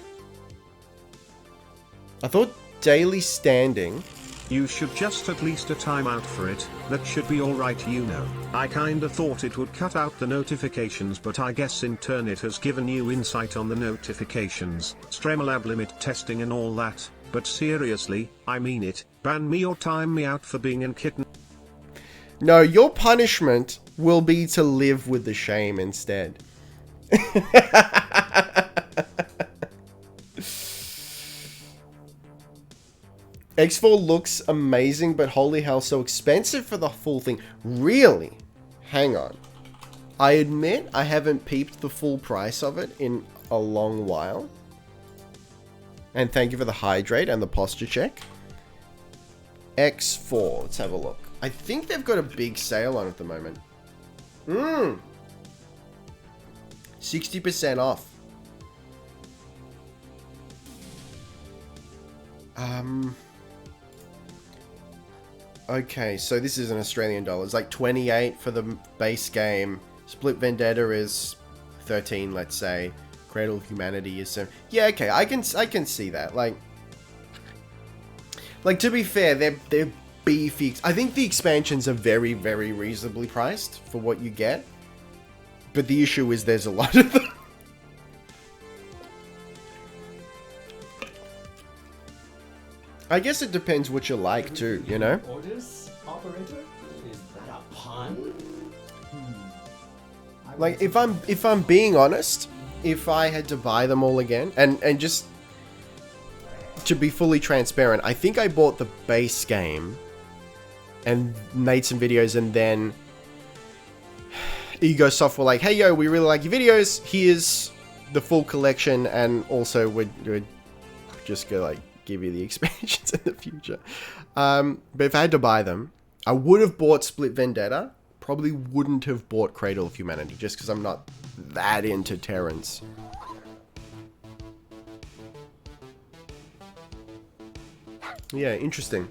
I thought daily standing. You should just at least a timeout for it, that should be alright, you know. I kinda thought it would cut out the notifications, but I guess in turn it has given you insight on the notifications, Streamlab limit testing and all that, but seriously, I mean it, ban me or time me out for being an kitten. No, your punishment will be to live with the shame instead. X4 looks amazing, but holy hell, so expensive for the full thing. Really? Hang on. I admit I haven't peeped the full price of it in a long while. And thank you for the hydrate and the posture check. X4, let's have a look. I think they've got a big sale on at the moment. 60% off. Okay, so this is in Australian dollars. Like 28 for the base game. Split Vendetta is 13, let's say. Cradle of Humanity is 7. Yeah, okay, I can see that. Like to be fair, they're beefy. I think the expansions are very, very reasonably priced for what you get. But the issue is there's a lot of them. I guess it depends what you like too, you know? Orders, operator? Is that a pun? Like, if I'm being honest, if I had to buy them all again, and just to be fully transparent, I think I bought the base game and made some videos, and then EgoSoft were like, hey yo, we really like your videos, here's the full collection, and also we're just gonna like give you the expansions in the future. But if I had to buy them, I would have bought Split Vendetta. Probably wouldn't have bought Cradle of Humanity, just because I'm not that into Terrans. Yeah, interesting.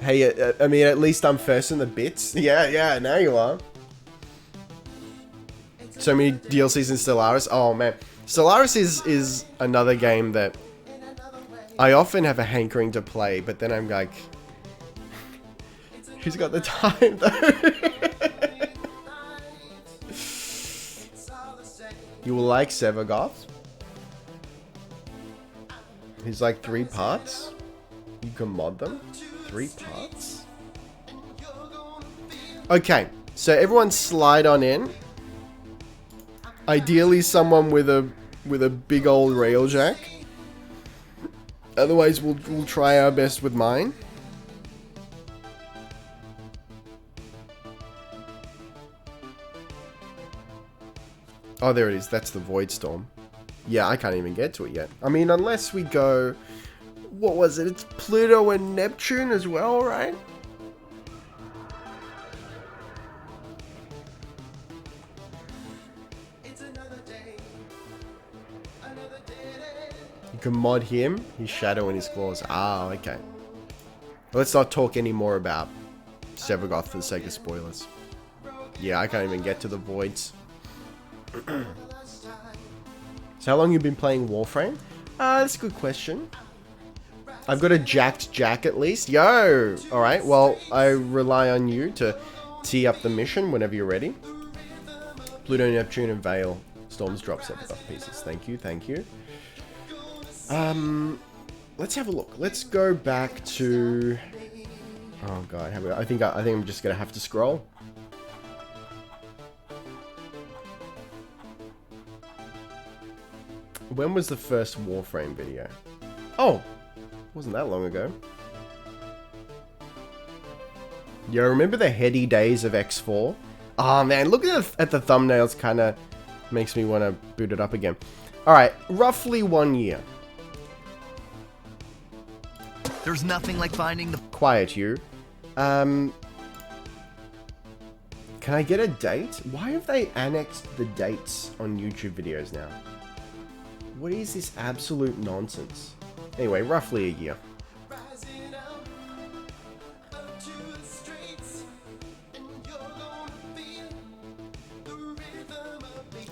Hey, I mean, at least I'm first in the bits. Yeah, now you are. So many DLCs in Stellaris. Oh, man. Stellaris is another game that I often have a hankering to play, but then I'm like, who's got the time, though? You will like SEVAGOTH. He's like 3 parts. You can mod them. 3 parts. Okay, so everyone slide on in. Ideally, someone with a big old railjack. Otherwise, we'll try our best with mine. Oh, there it is. That's the Void Storm. Yeah, I can't even get to it yet. I mean, unless we go... What was it? It's Pluto and Neptune as well, right? You can mod him, his shadow and his claws. Ah, okay. Let's not talk any more about SEVAGOTH for the sake of spoilers. Yeah, I can't even get to the voids. So how long you been playing Warframe? That's a good question. I've got a jacked jack at least. Yo! Alright, well, I rely on you to tee up the mission whenever you're ready. Pluto, Neptune, and Vale. Storms drop SEVAGOTH pieces. Thank you, thank you. Let's have a look. Let's go back to... Oh god, I think I'm just gonna have to scroll. When was the first Warframe video? Oh, wasn't that long ago. Yeah, remember the heady days of X4? Oh man, look at the thumbnails, kind of makes me want to boot it up again. Alright, roughly 1 year. There's nothing like finding the... Quiet you. Can I get a date? Why have they annexed the dates on YouTube videos now? What is this absolute nonsense? Anyway, roughly a year.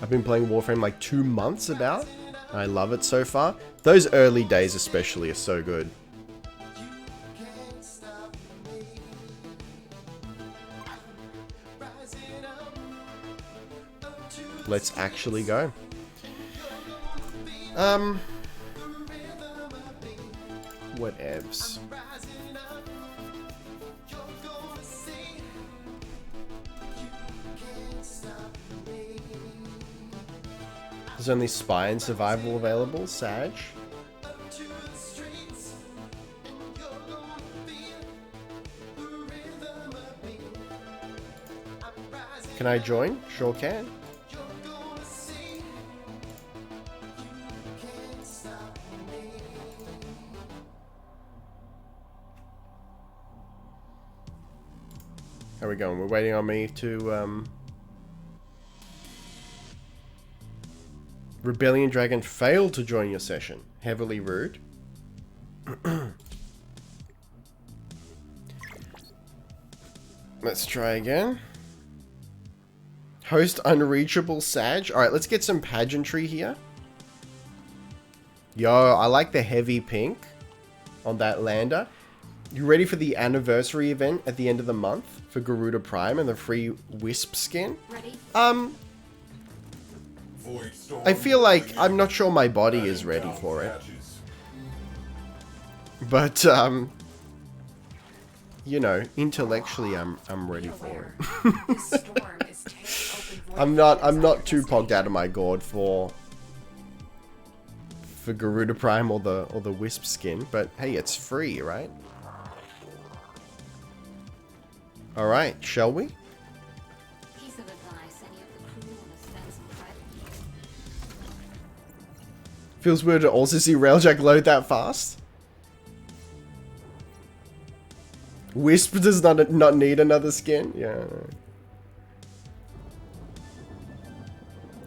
I've been playing Warframe like 2 months about. I love it so far. Those early days especially are so good. Let's actually go. Whatevs. There's only Spy and Survival available, Sag. Can I join? Sure can. How are we going? We're waiting on me to, Rebellion Dragon failed to join your session. Heavily rude. Let's try again. Host unreachable Sag. Alright, let's get some pageantry here. Yo, I like the heavy pink on that lander. You ready for the anniversary event at the end of the month for Garuda Prime and the free Wisp skin? Ready? I feel like I'm not sure my body is ready for it. But you know, intellectually, I'm ready for it. I'm not too pogged out of my gourd for Garuda Prime or the Wisp skin, but hey, it's free, right? All right, shall we? Piece of advice, any of the crew want to spend some credit? Feels weird to also see Railjack load that fast. Wisp does not need another skin. Yeah.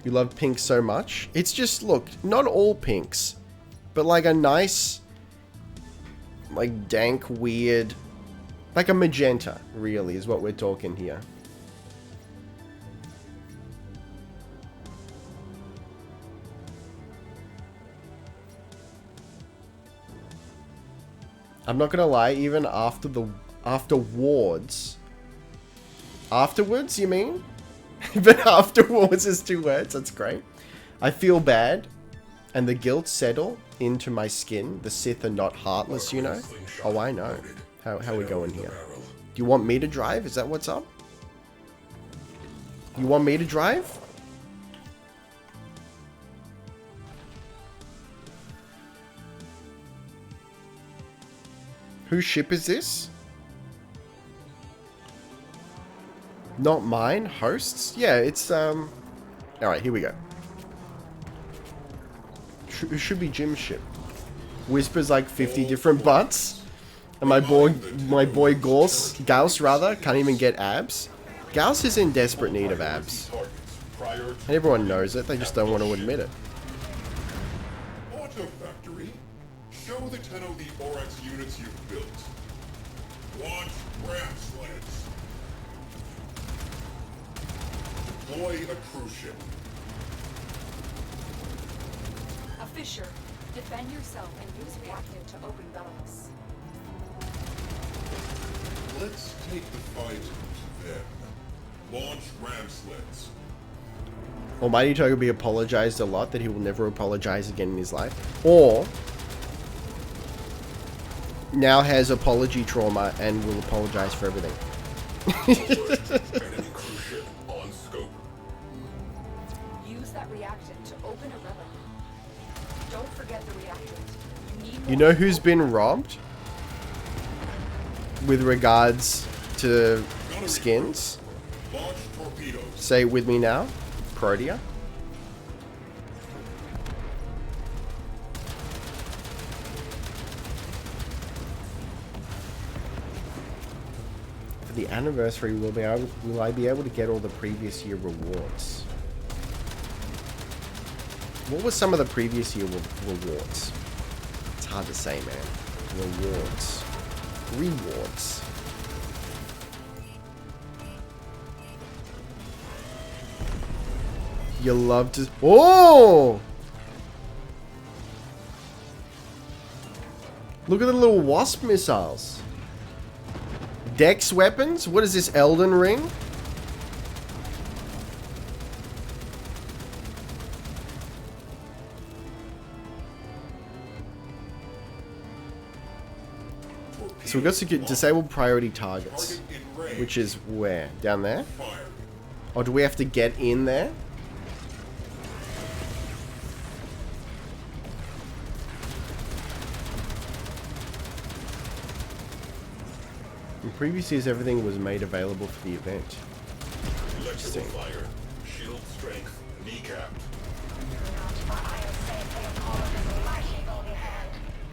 You love pink so much. It's just, look, not all pinks, but like a nice, like dank, weird, like a magenta, really, is what we're talking here. I'm not gonna lie, even afterwards, you mean? But afterwards is 2 words, that's great. I feel bad, and the guilt settle into my skin. The Sith are not heartless, you know? Oh, I know. How we going here? Do you want me to drive? Is that what's up? You want me to drive? Whose ship is this? Not mine? Hosts? Yeah, it's, Alright, here we go. It should be Jim's ship. Whispers like 50 different butts. And my boy Gauss rather, can't even get abs. Gauss is in desperate need of abs. And everyone knows it, they just don't want to admit it. Auto Factory, show the Tenno the Oryx units you've built. Launch ram sleds. Deploy a cruise ship. A Fisher, defend yourself and use reactive to open bellows. Let's take the fight to them. Launch ram sleds. Almighty Togepi apologized a lot that he will never apologize again in his life. Or now has apology trauma and will apologize for everything. Enemy cruise ship on scope. Use that reactant to open a relic. Don't forget the reactant. You know who's been robbed? With regards to skins? Launch torpedoes. Say it with me now. Protea. For the anniversary, will I be able to get all the previous year rewards? What were some of the previous year rewards? It's hard to say, man. Rewards. Rewards. You love to... Oh! Look at the little wasp missiles. Dex weapons? What is this, Elden Ring? So we've got to get disabled priority targets. Which is where? Down there? Or do we have to get in there? In previous years, everything was made available for the event. Electrical fire. Shield strength. Kneecapped.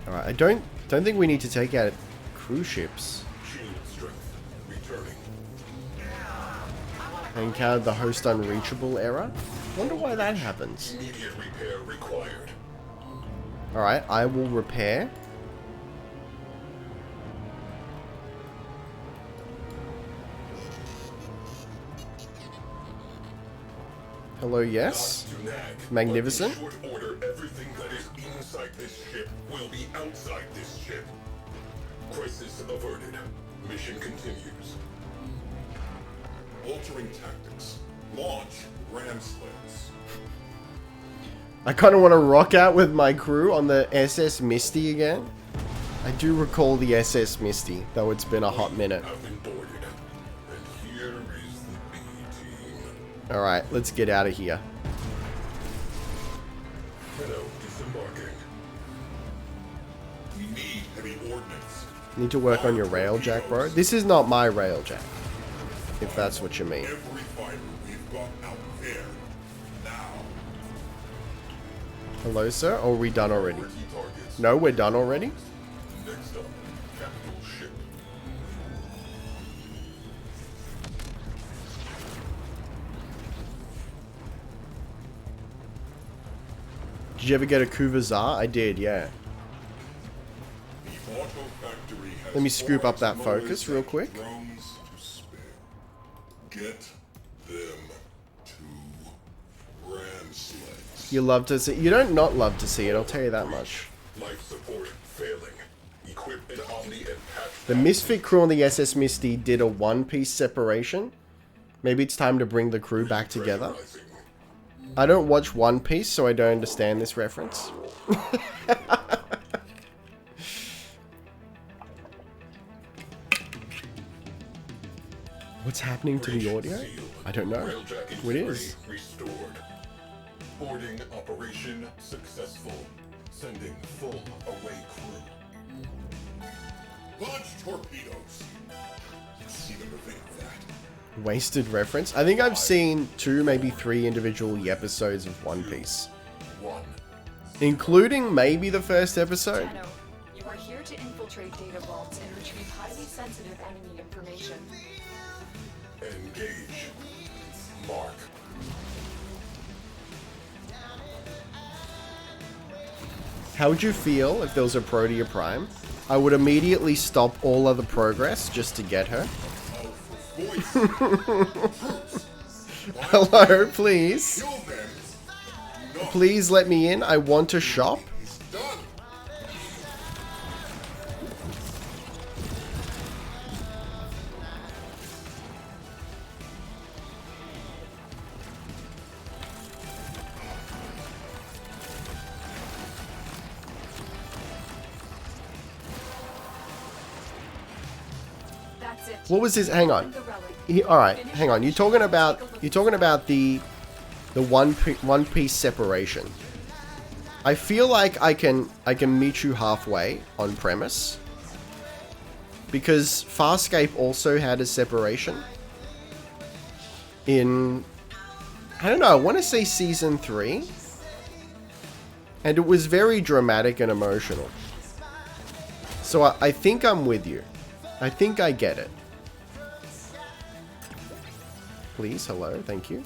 Alright, I don't think we need to take out cruise ships. Shield strength. Returning. I encountered the host unreachable error. Wonder why that happens. Immediate repair required. Alright, I will repair. Hello, yes. Magnificent. In short order, everything that is inside this ship will be outside this ship. Crisis averted. Mission continues. Altering tactics. Launch ram sleds. I kind of want to rock out with my crew on the SS Misty again. I do recall the SS Misty, though it's been a hot minute. Have been boarded. And here is the B team. Alright, let's get out of here. Hello, disembarking. We need heavy ordnance. Need to work on your railjack, bro. This is not my railjack, if that's what you mean. Every fighter we've got out there. Now. Hello, sir? Or are we done already? Key targets. No, we're done already? Next up, capital ship. Did you ever get a Kuvazar? I did, yeah. The auto factory has Let me scoop up that 4X focus real motors quick. and drones to spare. Get them to Ramsleds. You love to see. You don't not love to see it, I'll tell you that much. Life support failing. Equip an Omni and patch. The Misfit crew on the SS Misty did a one-piece separation. Maybe it's time to bring the crew back together. I don't watch One Piece, so I don't understand this reference. What's happening to the audio? I don't know. What is? Restored. Boarding operation successful. Sending full away crew. Launch torpedoes. Let's see them evade that. Wasted reference? I think I've seen 2, maybe 3 individual episodes of One Piece. 1. Including maybe the first episode. Dano, you are here to infiltrate data vaults and retrieve highly sensitive enemy information. Engage. Mark. How would you feel if there was a Protea Prime? I would immediately stop all other progress just to get her. Hello, please. Kill them. Do not. Please let me in. I want to shop. He's done. That's it. What was this? Hang on. The relic. All right, hang on. You're talking about the one piece separation. I feel like I can meet you halfway on premise, because Farscape also had a separation in, I don't know, I want to say season 3, and it was very dramatic and emotional. So I think I'm with you. I think I get it. Please, hello, thank you.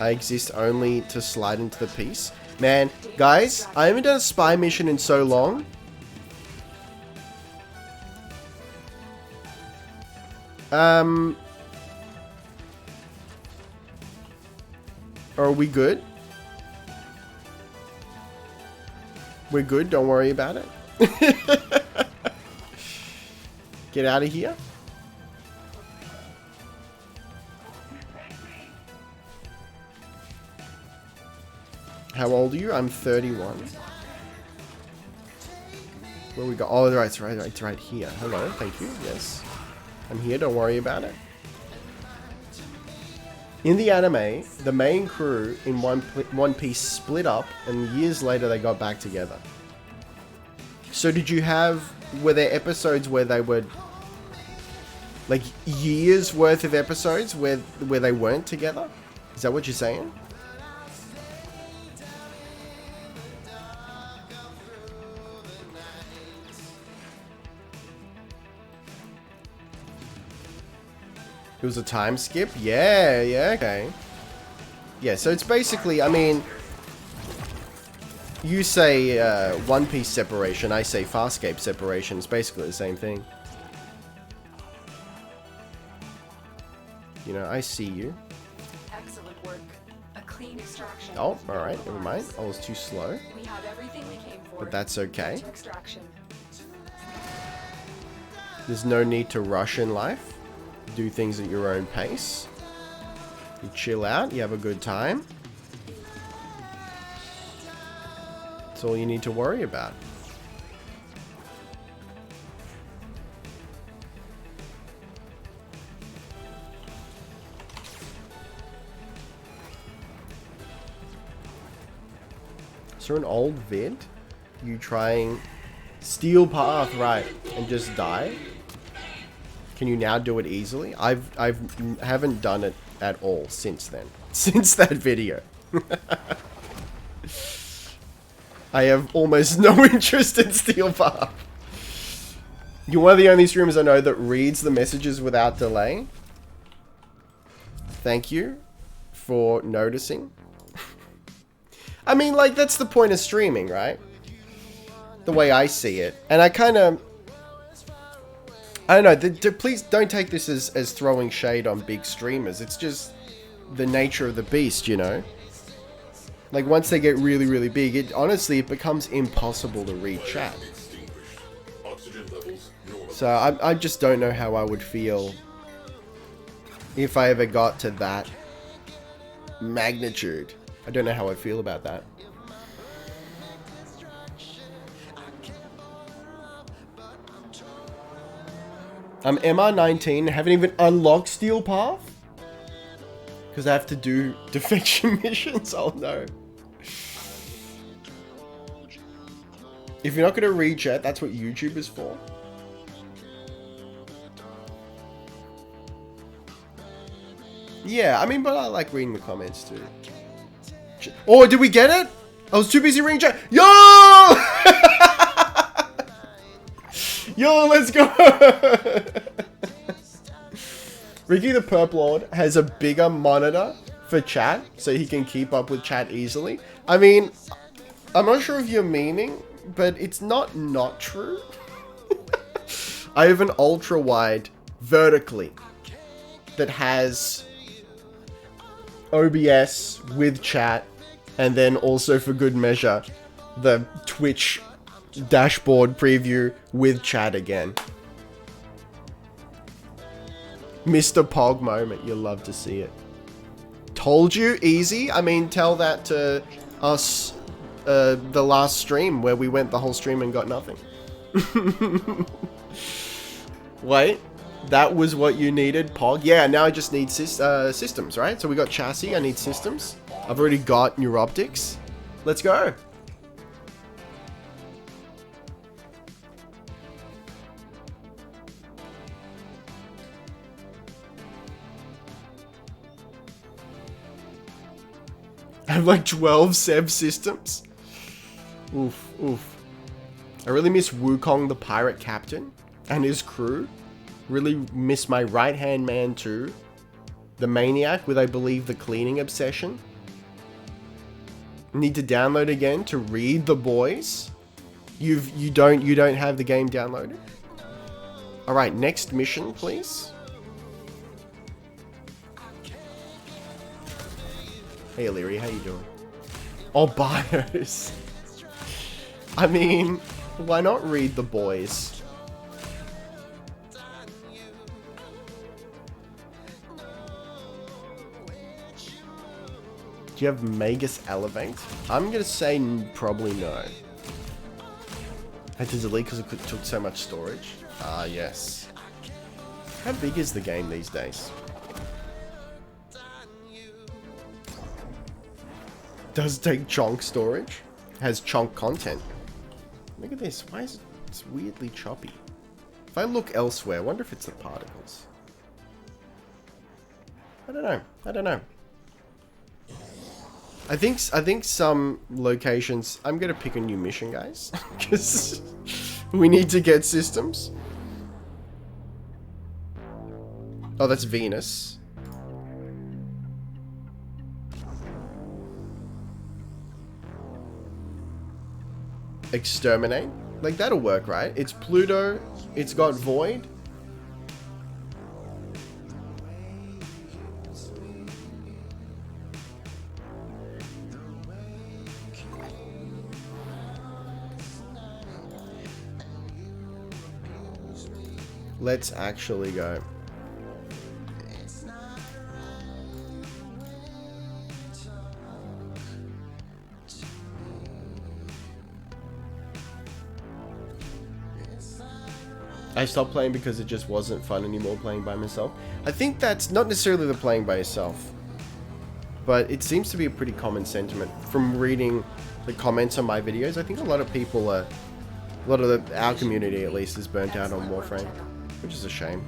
I exist only to slide into the piece. Man, guys, I haven't done a spy mission in so long. Are we good? We're good, don't worry about it. Get out of here. How old are you? I'm 31. Where we go? Oh, it's right here. Hello, thank you. Yes. I'm here, don't worry about it. In the anime, the main crew in One Piece split up, and years later they got back together. So did you have... Were there episodes where they were... Like, years worth of episodes where they weren't together? Is that what you're saying? It was a time skip? Yeah, okay. Yeah, so it's basically, I mean... You say One Piece separation, I say Farscape separation. It's basically the same thing. You know, I see you. Excellent work. A clean extraction. Oh, alright, never mind. I was too slow. We have everything we came for. But that's okay. To extraction. There's no need to rush in life. Do things at your own pace. You chill out, you have a good time. That's all you need to worry about. Is there an old vid? You trying Steel Path, right, and just die? Can you now do it easily? I haven't done it at all since then. Since that video. I have almost no interest in Steel Path. You're one of the only streamers I know that reads the messages without delay. Thank you for noticing. I mean, like, that's the point of streaming, right? The way I see it. And I kind of... I don't know. Please don't take this as throwing shade on big streamers. It's just the nature of the beast, you know? Like, once they get really, really big, honestly, it becomes impossible to read chat. So I just don't know how I would feel if I ever got to that magnitude. I don't know how I'd feel about that. I'm MR19, haven't even unlocked Steel Path? Because I have to do defection missions? Oh no. If you're not going to read chat, that's what YouTube is for. Yeah, I mean, but I like reading the comments too. Oh, did we get it? I was too busy reading chat. Yo! Yo, let's go! Ricky the Perp Lord has a bigger monitor for chat, so he can keep up with chat easily. I mean, I'm not sure if you're meaning, but it's not true. I have an ultra wide vertically that has OBS with chat, and then also for good measure, the Twitch dashboard preview with chat again. Mr. Pog moment, you'll love to see it. Told you, easy. I mean, tell that to us the last stream where we went the whole stream and got nothing. Wait, that was what you needed, Pog? Yeah, now I just need systems, right? So we got chassis, I need systems. I've already got neuroptics. Let's go. I have like 12 Sev systems. Oof, oof. I really miss Wukong the pirate captain and his crew. Really miss my right-hand man too. The maniac with, I believe, the cleaning obsession. Need to download again to read the boys. You don't have the game downloaded? Alright, next mission, please. Hey Leary, how you doing? Oh, bios. I mean, why not read the boys? Do you have Magus Elevate? I'm gonna say probably no. I had to delete because it took so much storage. Ah, yes. How big is the game these days? Does take chunk storage. Has chunk content. Look at this. Why is it weirdly choppy? If I look elsewhere, I wonder if it's the particles. I don't know. I don't know. I think some locations... I'm going to pick a new mission, guys. Because we need to get systems. Oh, that's Venus. Exterminate? Like, that'll work, right? It's Pluto. It's got Void. Let's actually go. I stopped playing because it just wasn't fun anymore playing by myself. I think that's not necessarily the playing by yourself, but it seems to be a pretty common sentiment from reading the comments on my videos. I think a lot of people are, our community at least, is burnt out on Warframe, which is a shame,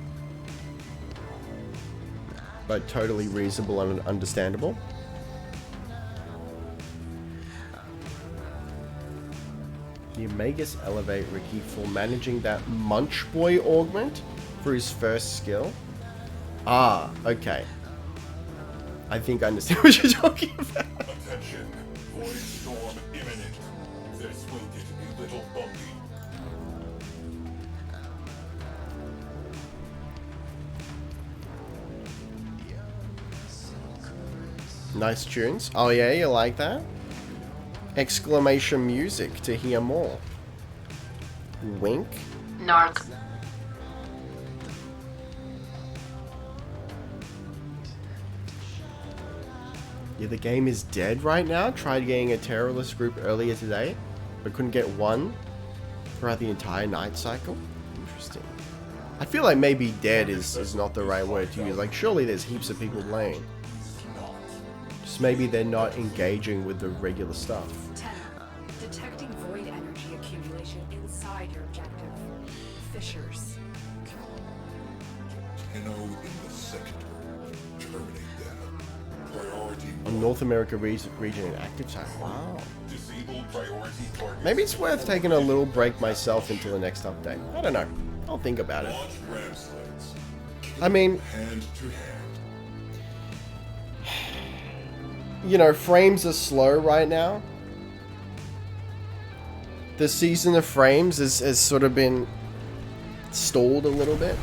but totally reasonable and understandable. You may just elevate Ricky for managing that Munch Boy augment for his first skill. Ah, okay. I think I understand what you're talking about. Attention, void storm imminent. This will get a little bumpy. Nice tunes. Oh yeah, you like that? Exclamation music to hear more. Wink. Narc. Yeah, the game is dead right now. Tried getting a terrorist group earlier today, but couldn't get one throughout the entire night cycle. Interesting. I feel like maybe dead is not the right word to use. Like, surely there's heaps of people playing. Just maybe they're not engaging with the regular stuff. 10. Detecting void energy accumulation inside your objective. Fissures. Tenno in the sector. Terminate them. Priority On North America region in active time. Wow. disable priority targets. Maybe it's worth taking a little break myself until the next update. I don't know. I'll think about it. Launch ram sleds. I mean, Hand to hand. you know, frames are slow right now. The season of frames has sort of been stalled a little bit.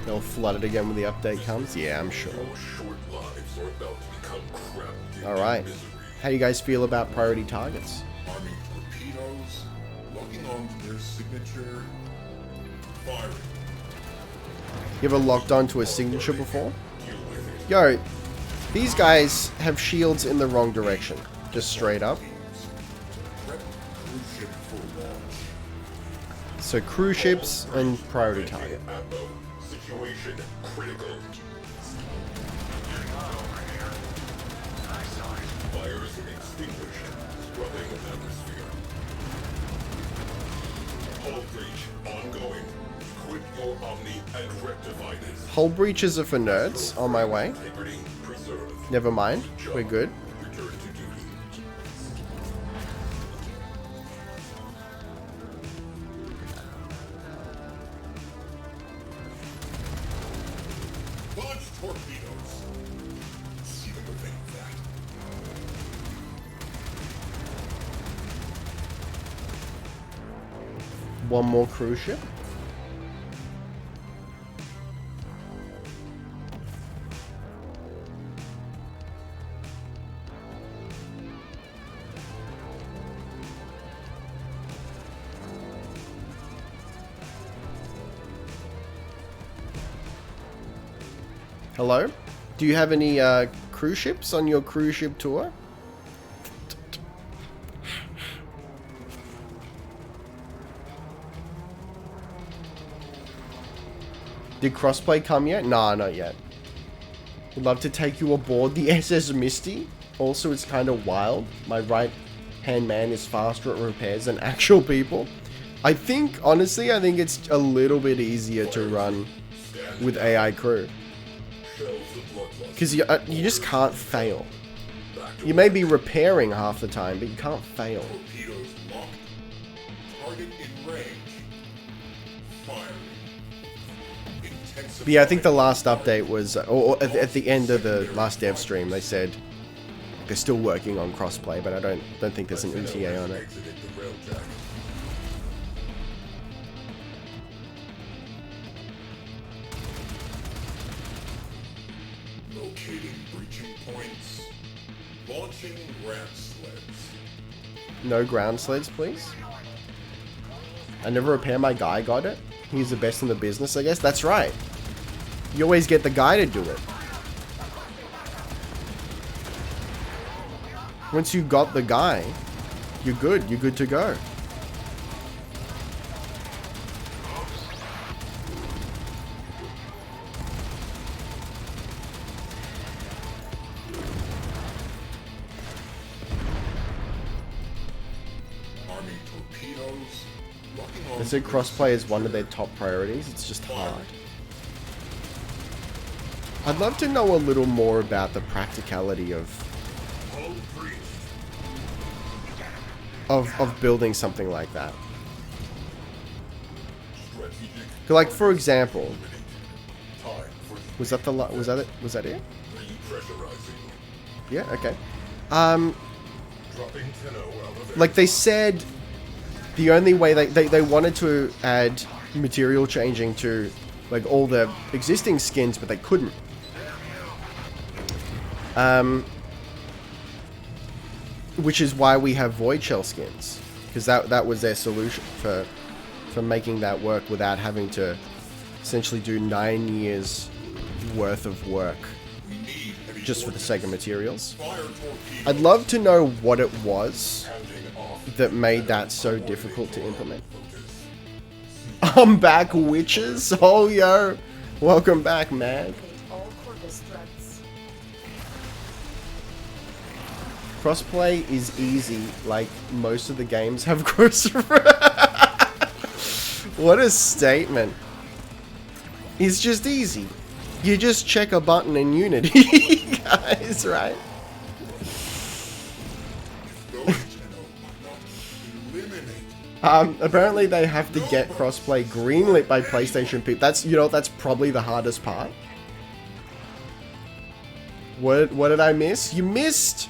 They'll flood it again when the update comes. Yeah, I'm sure. Your short lives are about to become cramped into Alright. misery. How you guys feel about priority targets? Arming torpedoes, locking onto their signature, firing. You ever locked onto a signature before? Deal with it. Yo, these guys have shields in the wrong direction. Just straight up. Prep cruise ship for launch. So cruise ships and priority target. Ammo. Situation critical. Fires extinguished. Scrubbing atmosphere. Hull breach ongoing. Equip your Omni and rectify this. Hull breaches are for nerds. On my way. Integrity preserved. Never mind. We're good. Return to duty. Launch torpedoes. See them evade that. One more cruise ship. Hello? Do you have any cruise ships on your cruise ship tour? Did crossplay come yet? Nah, not yet. Would love to take you aboard the SS Misty. Also, it's kind of wild. My right-hand man is faster at repairs than actual people. I think, honestly, I think it's a little bit easier to run with AI crew. Because you just can't fail. You may be repairing half the time, but you can't fail. Torpedoes locked. Target in range. Firing. Intensify. But yeah, I think the last update was, or at the end of the last dev stream, they said they're still working on crossplay, but I don't think there's an ETA on it. Exited the railjack. Locating breaching points. Launching ramp sleds. No ground sleds, please. I never repair my guy, got it? He's the best in the business, I guess. That's right. You always get the guy to do it. Once you got the guy, you're good. You're good to go. Arming torpedoes. Locking They on said crossplay is one of their top priorities. It's just hard. I'd love to know a little more about the practicality of hull breach. building something like that. Strategic. 'Cause, like, for example, Time for was that it? repressurizing. Yeah, okay. Dropping 10-0 elevator. Like they said, the only way they wanted to add material changing to like all the existing skins, but they couldn't. Which is why we have void shell skins, because that was their solution for making that work without having to essentially do 9 years worth of work We need heavy just for the sake of materials. fire torpedoes. I'd love to know what it was Pounding off. that made that so difficult to implement. I'm back, witches. Oh, yo. Welcome back, man. All Corvus threats. Crossplay is easy, like most of the games have cross. What a statement. It's just easy. You just check a button in Unity, guys, right? Those 10-0 not eliminate. Apparently they have to get crossplay greenlit by PlayStation people. That's, you know, that's probably the hardest part. What did I miss? You missed.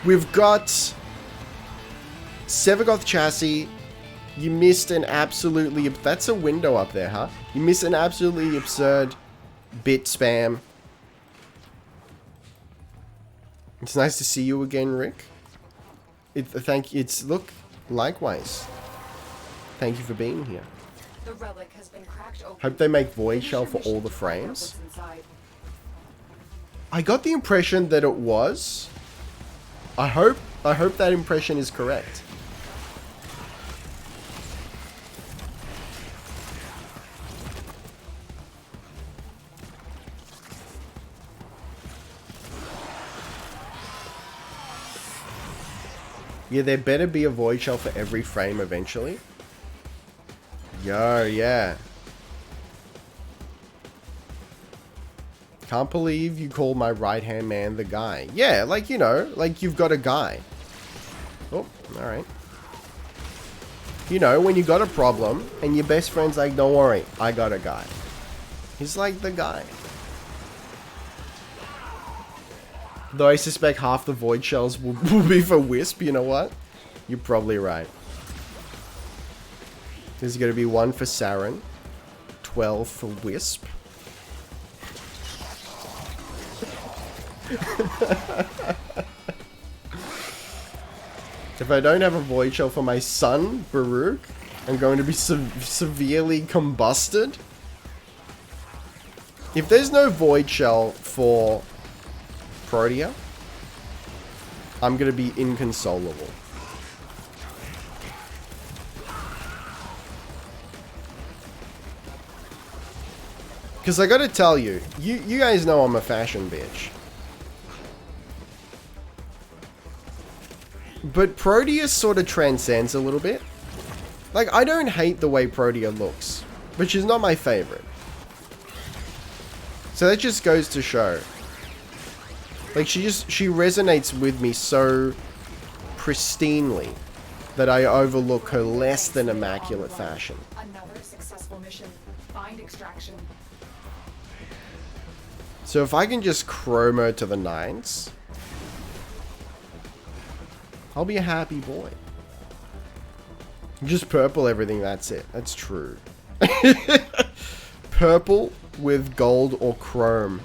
We've got SEVAGOTH chassis. You missed an absolutely... That's a window up there, huh? You missed an absolutely absurd bit spam. It's nice to see you again, Rick. Look, likewise. Thank you for being here. The relic has been cracked open. Hope they make void shell for all the frames. I got the impression that it was. I hope that impression is correct. Yeah, there better be a void shell for every frame eventually. Yo, yeah. Can't believe you call my right-hand man the guy. Yeah, like, you know, like you've got a guy. Oh, alright. You know, when you got a problem and your best friend's like, don't worry, I got a guy. He's like the guy. Though I suspect half the void shells will be for Wisp, you know what? You're probably right. There's going to be 1 for Saren, 12 for Wisp. If I don't have a void shell for my son, Baruch, I'm going to be severely combusted. If there's no void shell for Protea, I'm going to be inconsolable. Because I got to tell you, you guys know I'm a fashion bitch. But Protea sort of transcends a little bit. Like, I don't hate the way Protea looks, but she's not my favorite. So that just goes to show. Like, she resonates with me so pristinely that I overlook her less than immaculate fashion. Another successful mission. Find extraction. So if I can just chromo to the 9s, I'll be a happy boy. Just purple everything, that's it. That's true. Purple with gold or chrome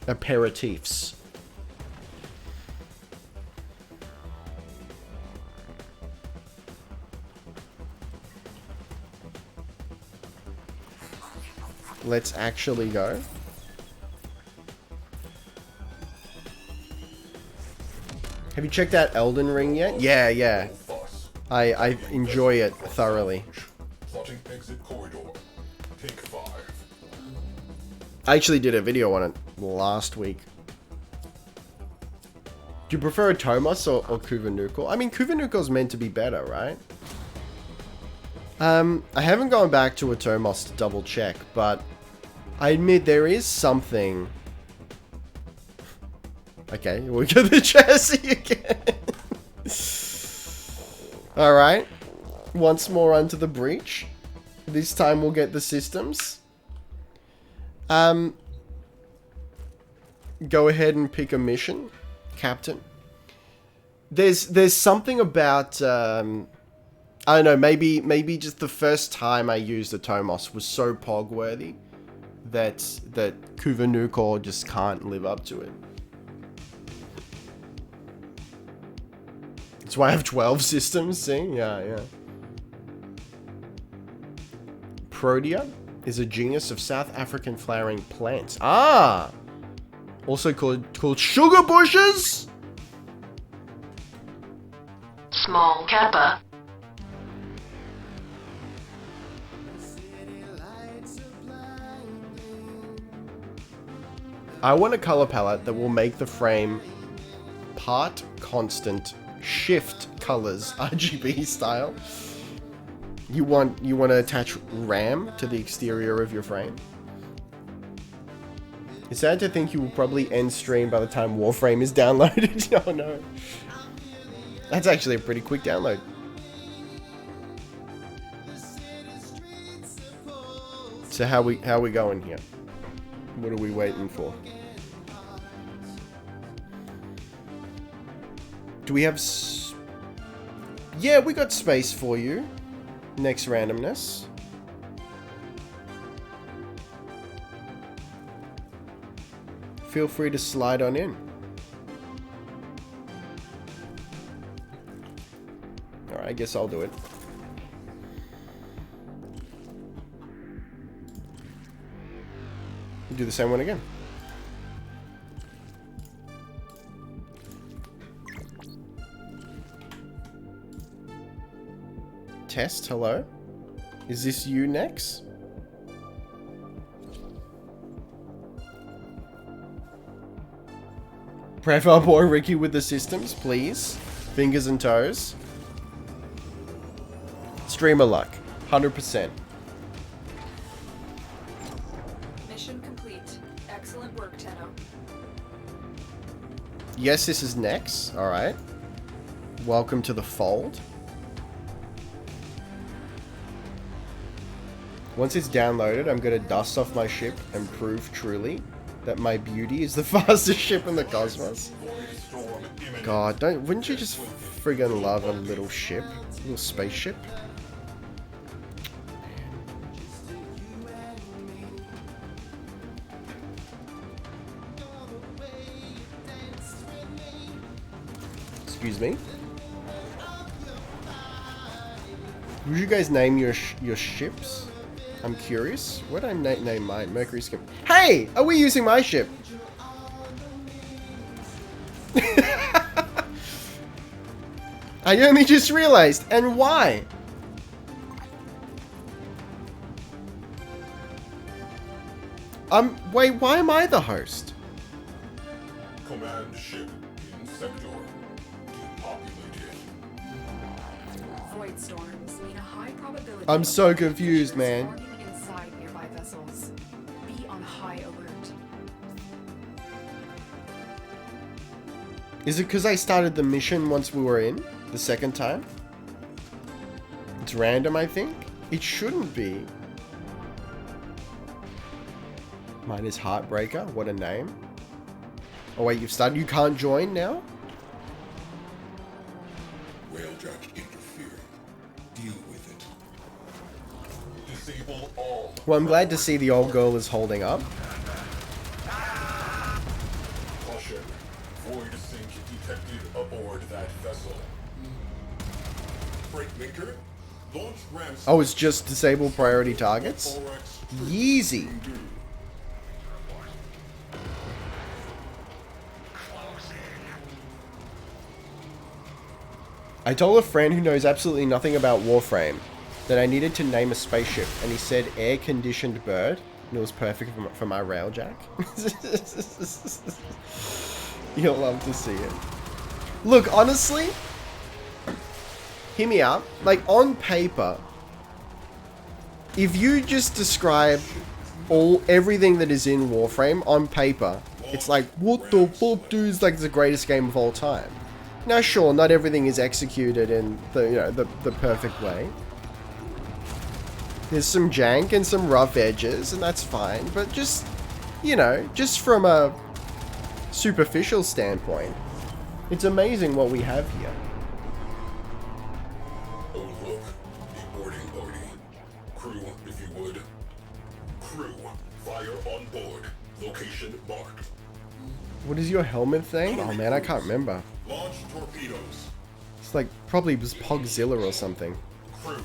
aperitifs. Let's actually go. Have you checked out Elden Ring yet? Yeah, yeah. I enjoy it thoroughly. Plotting exit corridor. Take 5. I actually did a video on it last week. Do you prefer a Tomos or Kuvanukal? I mean, Kuvanukal's meant to be better, right? I haven't gone back to a Tomos to double check, but I admit there is something. Okay, we got the chassis again. Alright. Once more onto the breach. This time we'll get the systems. Go ahead and pick a mission, Captain. There's something about I don't know, maybe just the first time I used the Tomos was so pog worthy that Kuvanukal just can't live up to it. That's why I have 12 systems, see? Yeah. Protea is a genus of South African flowering plants. Ah! Also called sugar bushes? Small Kappa. I want a color palette that will make the frame part constant shift colors RGB style. You want to attach RAM to the exterior of your frame? It's sad to think you will probably end stream by the time Warframe is downloaded. Oh no. That's actually a pretty quick download. So how we going here? What are we waiting for? Do we have yeah, we got space for you. Next randomness. Feel free to slide on in. Alright, I guess I'll do it. Do the same one again. Test, hello? Is this you, Nex? Profile boy Ricky with the systems, please. Fingers and toes. Streamer luck, 100%. Mission complete. Excellent work, Tenno. Yes, this is Nex. Alright. Welcome to the fold. Once it's downloaded, I'm going to dust off my ship and prove truly that my beauty is the fastest ship in the cosmos. God, wouldn't you just friggin' love a little ship? A little spaceship? Excuse me? Would you guys name your ships? I'm curious. What did I name mine? Mercury Skip. Hey! Are we using my ship? I only just realized. And why? Wait, why am I the host? Command ship in sector depopulated. Void storms mean a high probability. I'm so confused, man. Inside nearby vessels. Be on high alert. Is it because I started the mission once we were in? The second time? It's random, I think? It shouldn't be. Mine is Heartbreaker. What a name. Oh wait, you've started? You can't join now? Whalejack interfering. Deal with it. Disable all. Well, I'm glad to see the old girl is holding up. Caution. Void sink detected aboard that vessel. Freight linker. Launch ramps. Oh, it's just disable priority targets? Yeezy. I told a friend who knows absolutely nothing about Warframe that I needed to name a spaceship, and he said air-conditioned bird, and it was perfect for my railjack. You'll love to see it. Look, honestly, hear me out. Like, on paper, if you just describe everything that is in Warframe on paper, it's like, what the fuck, dude? It's like the greatest game of all time. Now, sure, not everything is executed in the perfect way. There's some jank and some rough edges, and that's fine. But just, just from a superficial standpoint, it's amazing what we have here. Oh look, the boarding party. Crew, if you would. Crew, fire on board. Location marked. What is your helmet thing? Oh man, I can't remember. Launch torpedoes. It's like probably just Pogzilla or something. Crew,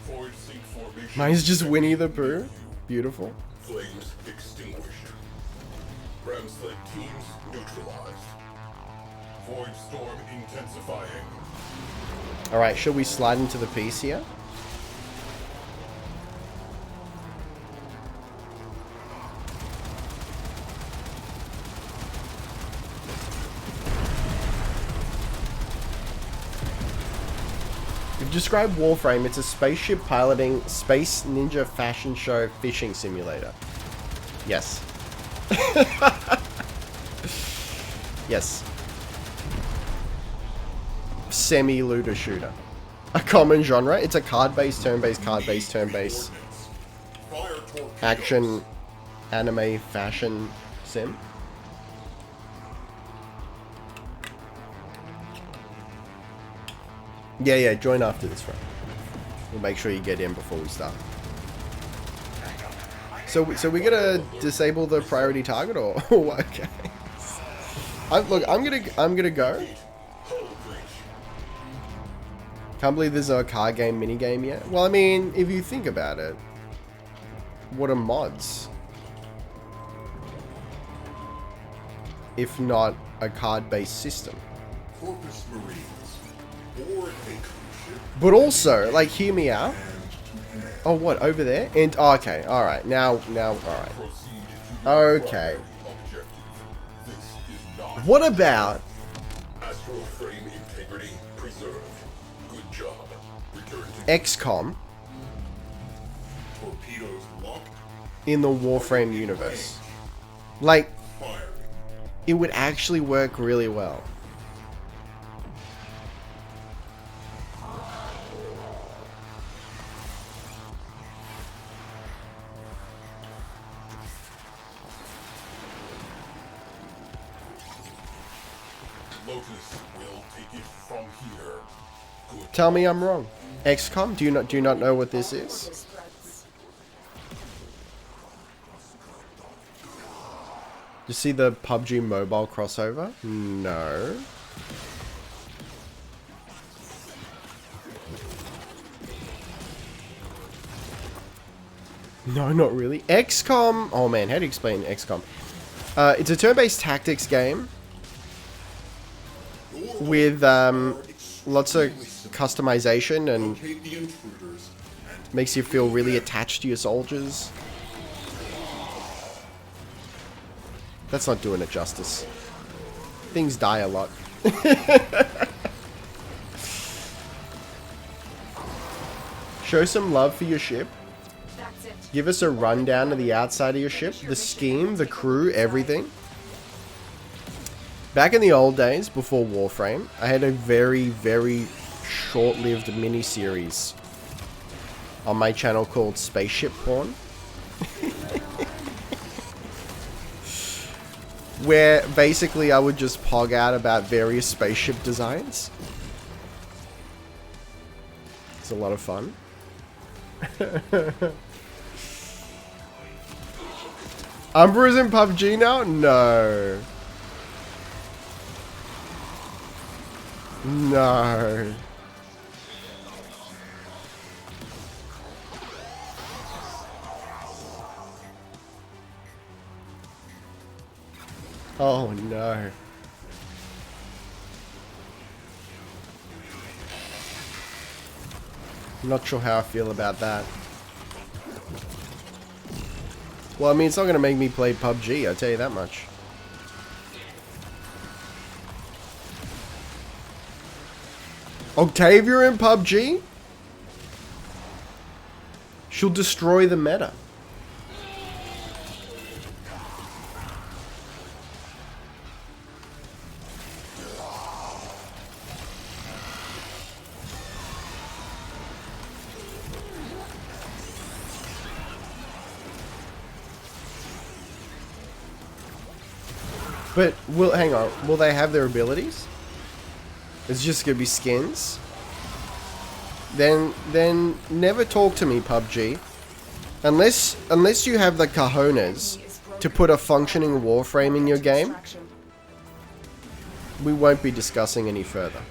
forward sync formation. Mine's just Winnie the Pooh. Beautiful. Flames extinguished. Ram sled teams neutralized. Void storm intensifying. Alright, should we slide into the piece here? We've described Warframe. It's a spaceship piloting space ninja fashion show fishing simulator. Yes. Yes. Semi-looter shooter. A common genre. It's a card-based, turn-based, card-based, turn-based action, anime, fashion sim. Yeah, join after this one. We'll make sure you get in before we start. So we're gonna disable the priority target, or okay? Look, I'm gonna go. Can't believe there's a card game mini game yet. Well, I mean, if you think about it, what are mods if not a card-based system? Corpus Marines. Board a cruise ship. But also, like, hear me out. Oh, what, over there? And oh, okay, all right, now, all right. Okay. What about Astral frame integrity preserved. Good job. Return to XCOM torpedoes locked. in the Warframe universe? Like, Fire. it would actually work really well. Lotus will take it from here. Good. Tell me I'm wrong. XCOM, do you not know what this is? You see the PUBG mobile crossover? No. No, not really. XCOM. Oh man, how do you explain XCOM? It's a turn-based tactics game with lots of customization and Locate the intruders and makes you feel really attached to your soldiers. That's not doing it justice. Things die a lot. Show some love for your ship. That's it. Give us a rundown of the outside of your ship, the scheme, the crew, everything. Back in the old days, before Warframe, I had a very, very short-lived mini-series on my channel called Spaceship Porn. Where basically I would just pog out about various spaceship designs. It's a lot of fun. Umbra's in PUBG now? No. No. Oh no. I'm not sure how I feel about that. Well, I mean, it's not going to make me play PUBG, I'll tell you that much. Octavia in PUBG? She'll destroy the meta. But, hang on, will they have their abilities? It's just gonna be skins? Then never talk to me, PUBG. Unless you have the cojones to put a functioning Warframe in your game, we won't be discussing any further.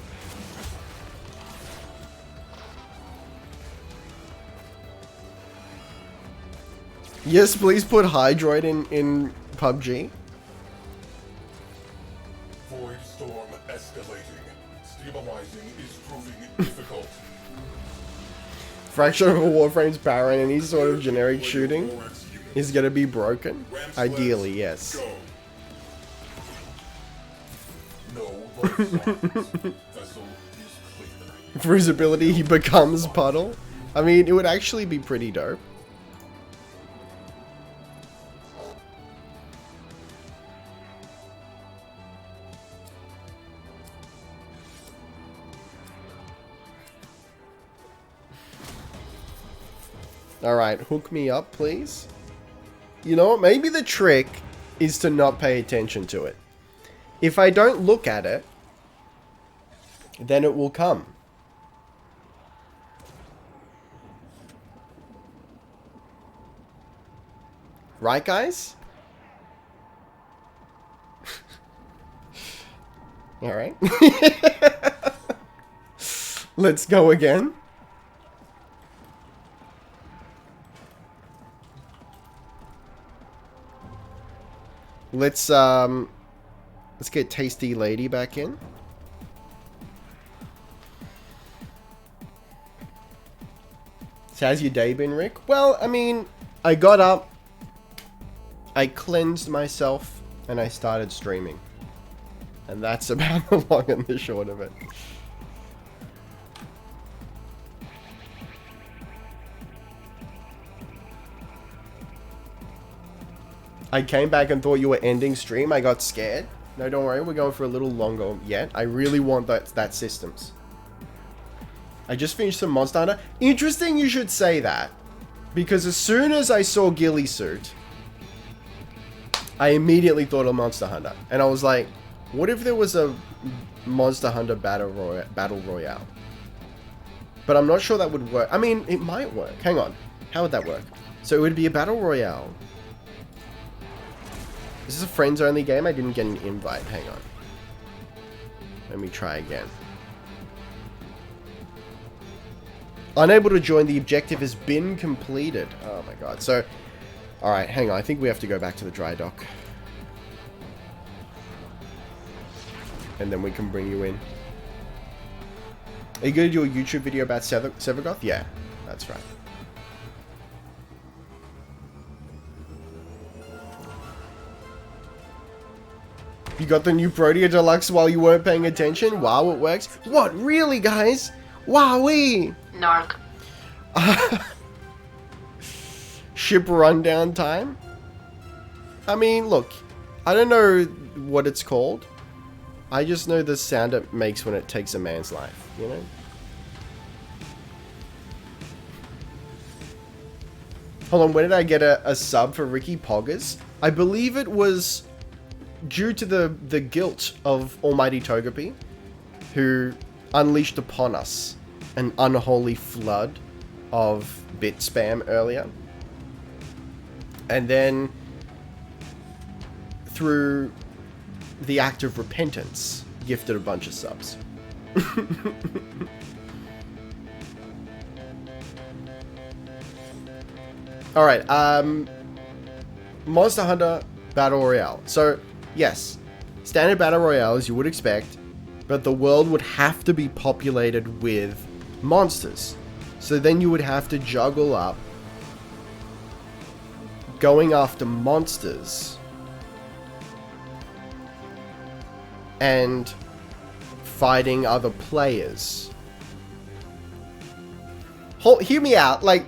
Yes, please put Hydroid in PUBG. Void storm escalating. Stabilizing is proving difficult. Fraction of a Warframe's power in any sort of generic shooting is gonna be broken? Ideally, yes. For his ability, he becomes Puddle. I mean, it would actually be pretty dope. Alright, hook me up, please. You know what? Maybe the trick is to not pay attention to it. If I don't look at it, then it will come. Right, guys? Alright. Let's go again. Let's get Tasty Lady back in. So how's your day been, Rick? Well, I mean, I got up, I cleansed myself, and I started streaming. And that's about the long and the short of it. I came back and thought you were ending stream. I got scared. No, don't worry. We're going for a little longer yet. I really want that systems. I just finished some Monster Hunter. Interesting you should say that. Because as soon as I saw Ghillie Suit, I immediately thought of Monster Hunter. And I was like, what if there was a Monster Hunter Battle Royale? But I'm not sure that would work. I mean, it might work. Hang on. How would that work? So it would be a Battle Royale. Is this a friends only game? I didn't get an invite. Hang on. Let me try again. Unable to join. The objective has been completed. Oh my god. So, alright, hang on. I think we have to go back to the dry dock. And then we can bring you in. Are you going to do a YouTube video about SEVAGOTH? Yeah, that's right. You got the new Protea Deluxe while you weren't paying attention? Wow, it works. What? Really, guys? Wowee! Narc. Ship rundown time? I mean, look. I don't know what it's called. I just know the sound it makes when it takes a man's life, you know? Hold on, when did I get a sub for Ricky Poggers? I believe it was due to the guilt of Almighty Togepi, who unleashed upon us an unholy flood of bit spam earlier. And then, through the act of repentance, gifted a bunch of subs. Alright, Monster Hunter Battle Royale. So, yes, standard Battle Royale as you would expect, but the world would have to be populated with monsters. So then you would have to juggle up going after monsters and fighting other players. Hear me out. Like,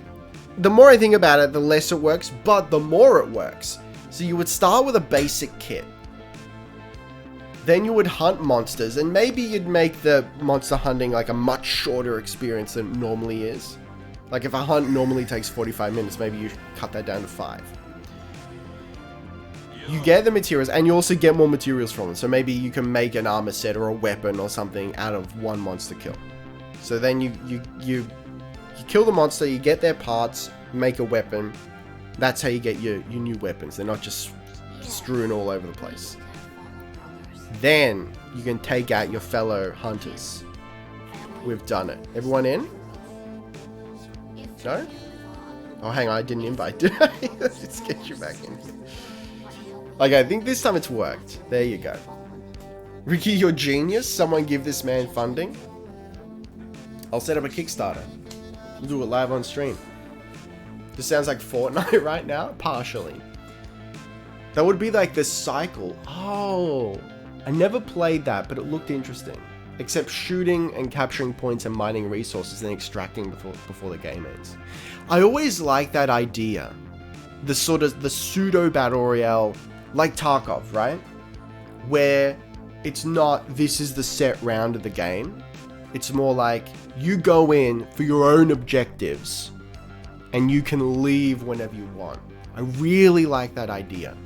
the more I think about it, the less it works, but the more it works. So you would start with a basic kit. Then you would hunt monsters, and maybe you'd make the monster hunting like a much shorter experience than it normally is. Like if a hunt normally takes 45 minutes, maybe you cut that down to 5. You get the materials, and you also get more materials from them. So maybe you can make an armor set or a weapon or something out of one monster kill. So then you kill the monster, you get their parts, make a weapon. That's how you get your new weapons. They're not just strewn all over the place. Then you can take out your fellow hunters. We've done it. Everyone in? No? Oh, hang on. I didn't invite, did I? Let's get you back in here. Okay, I think this time it's worked. There you go. Ricky, you're genius. Someone give this man funding. I'll set up a Kickstarter. We'll do it live on stream. This sounds like Fortnite right now? Partially. That would be like the cycle. Oh, I never played that, but it looked interesting. Except shooting and capturing points and mining resources and extracting before the game ends. I always like that idea. The pseudo battle royale, like Tarkov, right? Where it's not, this is the set round of the game. It's more like, you go in for your own objectives and you can leave whenever you want. I really like that idea.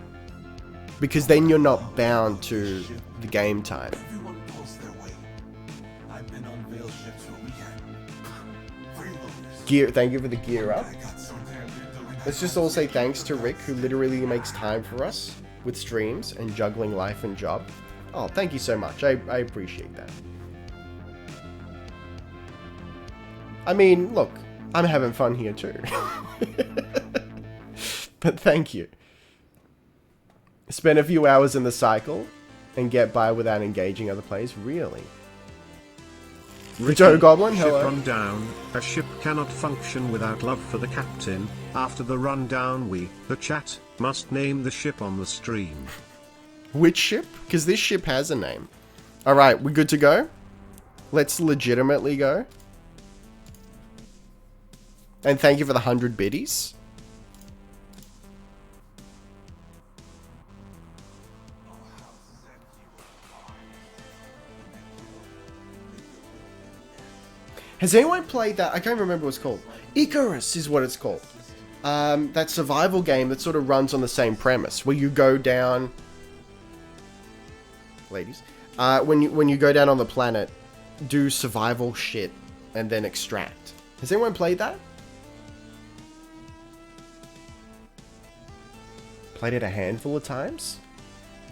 Because then you're not bound to the game time. Thank you for the gear up. Let's just all say thanks to Rick, who literally makes time for us with streams and juggling life and job. Oh, thank you so much. I appreciate that. I mean, look, I'm having fun here too. But thank you. Spend a few hours in the cycle and get by without engaging other players? Really? Joe Goblin, ship hello. Run down. A ship cannot function without love for the captain. After the rundown, the chat, must name the ship on the stream. Which ship? Because this ship has a name. Alright, we good to go? Let's legitimately go. And thank you for the 100 biddies. Has anyone played that? I can't remember what it's called. Icarus is what it's called. That survival game that sort of runs on the same premise, where you go down... Ladies. When you go down on the planet, do survival shit, and then extract. Has anyone played that? Played it a handful of times?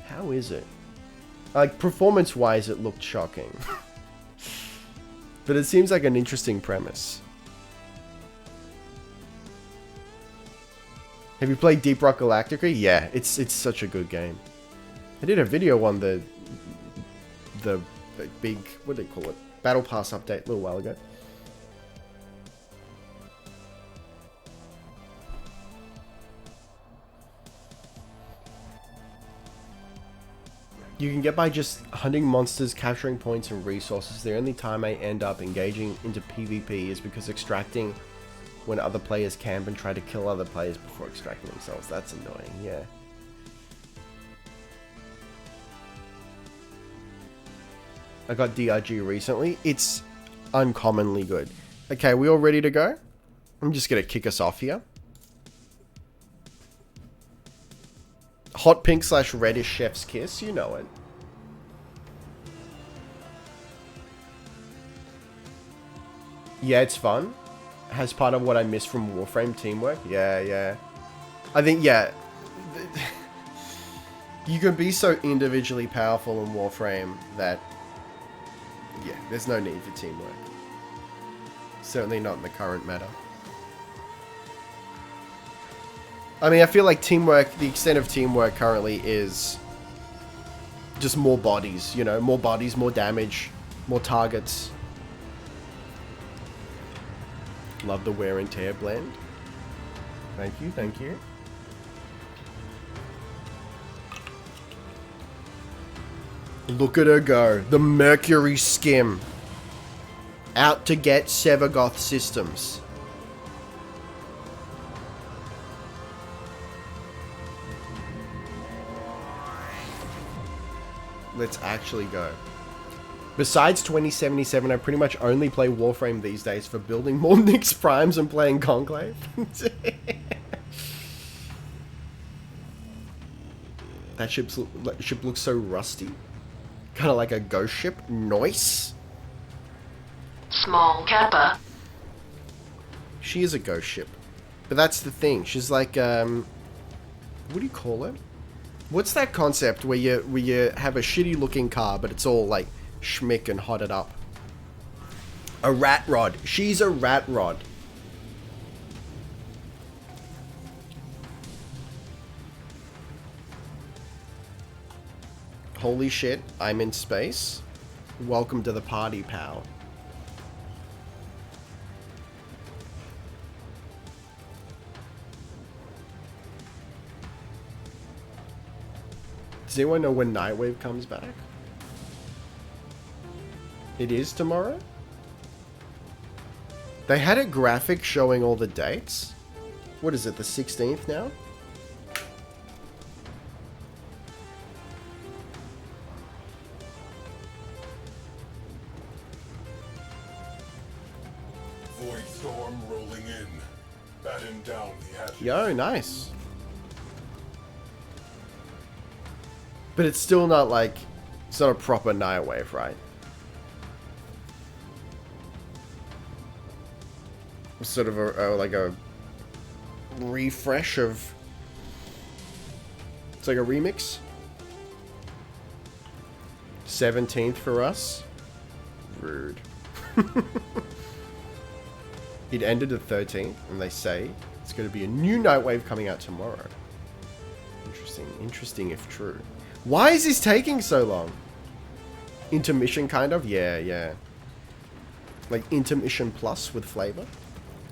How is it? Like, performance-wise, it looked shocking. But it seems like an interesting premise. Have you played Deep Rock Galactica? Yeah, it's such a good game. I did a video on the big, what do they call it? Battle Pass update a little while ago. You can get by just hunting monsters, capturing points and resources. The only time I end up engaging into PvP is because extracting when other players camp and try to kill other players before extracting themselves. That's annoying, yeah. I got DRG recently. It's uncommonly good. Okay, we all ready to go? I'm just going to kick us off here. Hot pink / reddish chef's kiss, you know it. Yeah, it's fun. Has part of what I miss from Warframe, teamwork. Yeah. I think, yeah. You can be so individually powerful in Warframe that, yeah, there's no need for teamwork. Certainly not in the current meta. I mean, I feel like teamwork, the extent of teamwork currently is just more bodies, you know, more bodies, more damage, more targets. Love the wear and tear blend. Thank you, thank you. Look at her go. The Mercury Skim. Out to get SEVAGOTH systems. Let's actually go. Besides 2077, I pretty much only play Warframe these days for building more Nyx Primes and playing Conclave. That ship looks so rusty. Kind of like a ghost ship. Nice. Small Kappa. She is a ghost ship. But that's the thing. She's like, what do you call it? What's that concept where you have a shitty looking car, but it's all like schmick and hotted up? A rat rod. She's a rat rod. Holy shit, I'm in space. Welcome to the party, pal. Does anyone know when Nightwave comes back? It is tomorrow? They had a graphic showing all the dates. What is it, the 16th now? Void storm rolling in. Batten down the hatches. Yo, nice. But it's still not like, it's not a proper Nightwave, right? Sort of like a refresh of, it's like a remix. 17th for us. Rude. It ended the 13th, and they say it's going to be a new Nightwave coming out tomorrow. Interesting. Interesting if true. Why is this taking so long? Intermission, kind of? Yeah, yeah. Like intermission plus with flavor.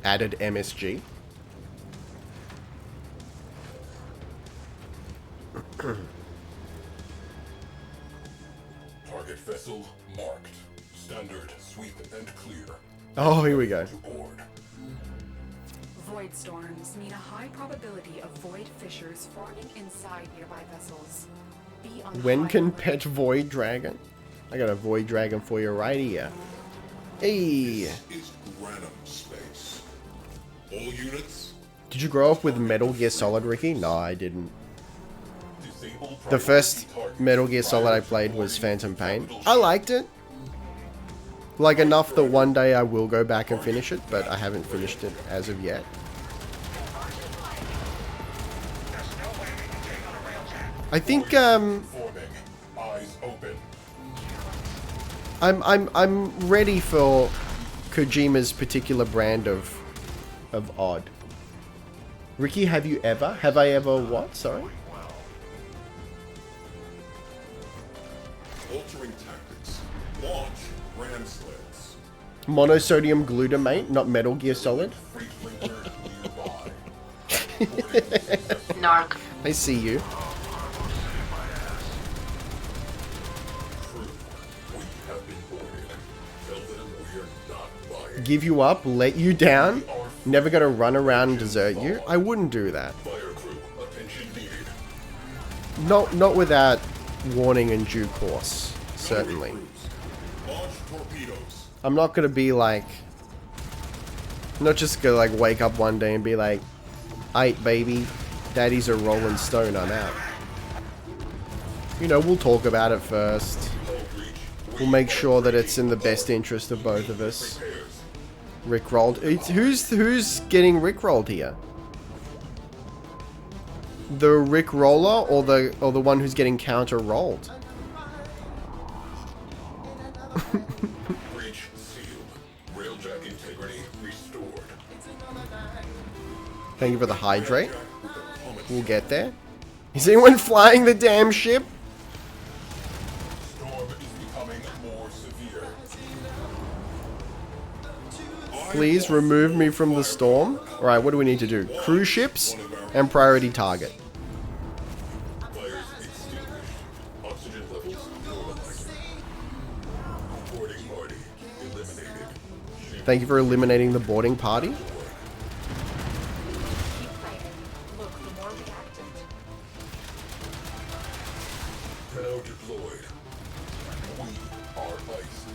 Added MSG. Target vessel marked. Standard, sweep, and clear. Oh, here we go. Void storms mean a high probability of void fissures forming inside nearby vessels. Be on When high can alert. pet Void Dragon? I got a Void Dragon for you right here. Hey! This is Granum space. All units. Did you grow up with Metal Gear Solid, Ricky? No, I didn't. Disable The first priority targets Metal Gear Solid I prior to played was boarding Phantom Pain. capital I ship. liked it. Like enough that one day I will go back and finish it, but I haven't finished it as of yet. I think Forming. Eyes open. I'm ready for Kojima's particular brand of odd. Ricky, have you ever? Have I ever what? Sorry? Altering tactics. Launch ram sleds. Monosodium glutamate, not Metal Gear Solid. Freight linker nearby. Boarding successful. Narc. I see you. Crew, we have been boarded. Tell them we're not buying. Give you up, let you down, never gonna run around and desert you. I wouldn't do that. Fire crew, attention needed. Not without warning in due course. Certainly. Crews, launch torpedoes. I'm not gonna be like, not just gonna like wake up one day and be like, "Aight, baby, daddy's a Rolling Stone, I'm out." You know, we'll talk about it first. We'll make sure that it's in the best interest of both of us. Rickrolled. Who's getting rickrolled here? The Rickroller or the one who's getting counter rolled? Breach sealed. Railjack integrity restored. Thank you for the hydrate. We'll get there. Is anyone flying the damn ship? Storm is becoming more severe. Please remove me from the storm. Alright, what do we need to do? Cruise ships and priority target. Fires extinguished. Oxygen levels normalized. Boarding party eliminated. Thank you for eliminating the boarding party. Keep fighting. Look, the more reactant. Tenno deployed. We are ice.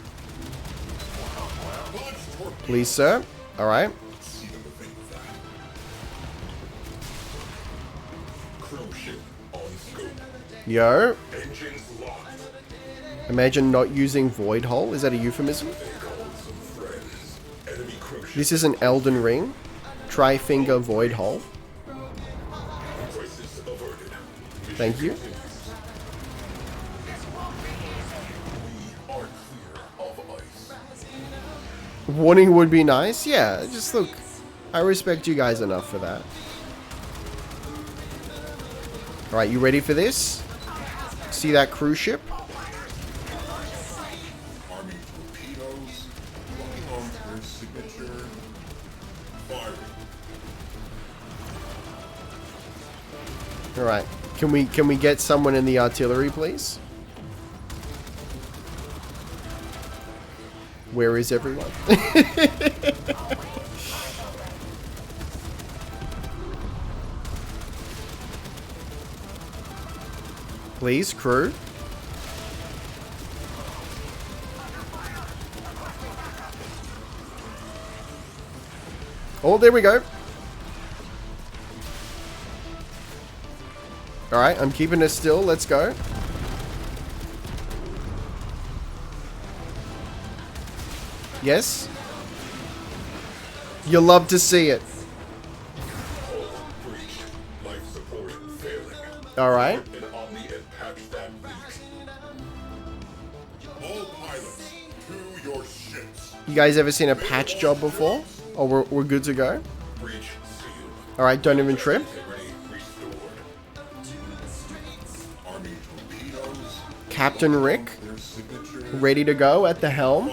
Launch torpedo. Please, sir. Alright. See them evade that. Cruise ship on scope. Yo. Engines locked. Imagine not using void hole. Is that a euphemism? They called some friends. Enemy cruise ship. This is an Elden Ring. Tri-finger void hole. Crisis averted. Mission Thank you. continues. We are clear of ice. Warning would be nice. Yeah, just look. I respect you guys enough for that. Alright, you ready for this? See that cruise ship? Arming torpedoes. Locking on to their signature. Firing. Alright. Can we get someone in the artillery, please? Where is everyone? Please, crew. Oh, there we go. Alright, I'm keeping it still. Let's go. Yes? You love to see it. Hull breach. Life support failing. Alright. And Omni and patch that leak. All pilots, to your ships. You guys ever seen a patch job before? Oh, we're good to go? Breach sealed. Alright, don't even trip. Integrity restored. Arming torpedoes. Captain Rick, Their signature. ready to go at the helm.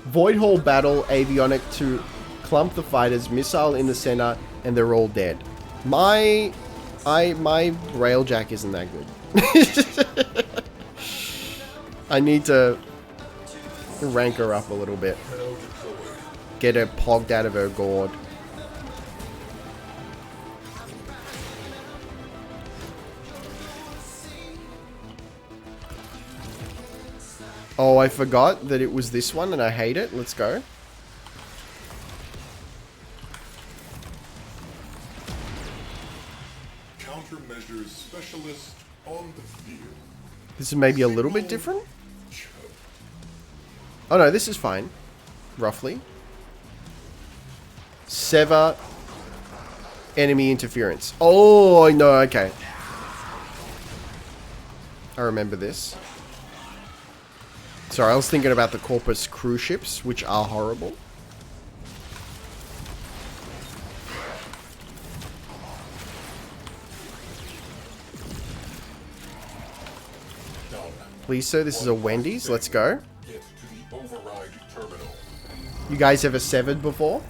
Void Hole battle, avionic to clump the fighters, missile in the center, and they're all dead. My railjack isn't that good. I need to rank her up a little bit. Tenno deployed. Get her pogged out of her gourd. Oh, I forgot that it was this one and I hate it. Let's go. Countermeasures specialist on the field. This is maybe a little bit different. Oh no, this is fine. Roughly. Sever enemy interference. Oh, no, okay. I remember this. Sorry, I was thinking about the Corpus cruise ships, which are horrible. Please, sir, this is a Wendy's. Let's go. Get to the override terminal. You guys ever severed before?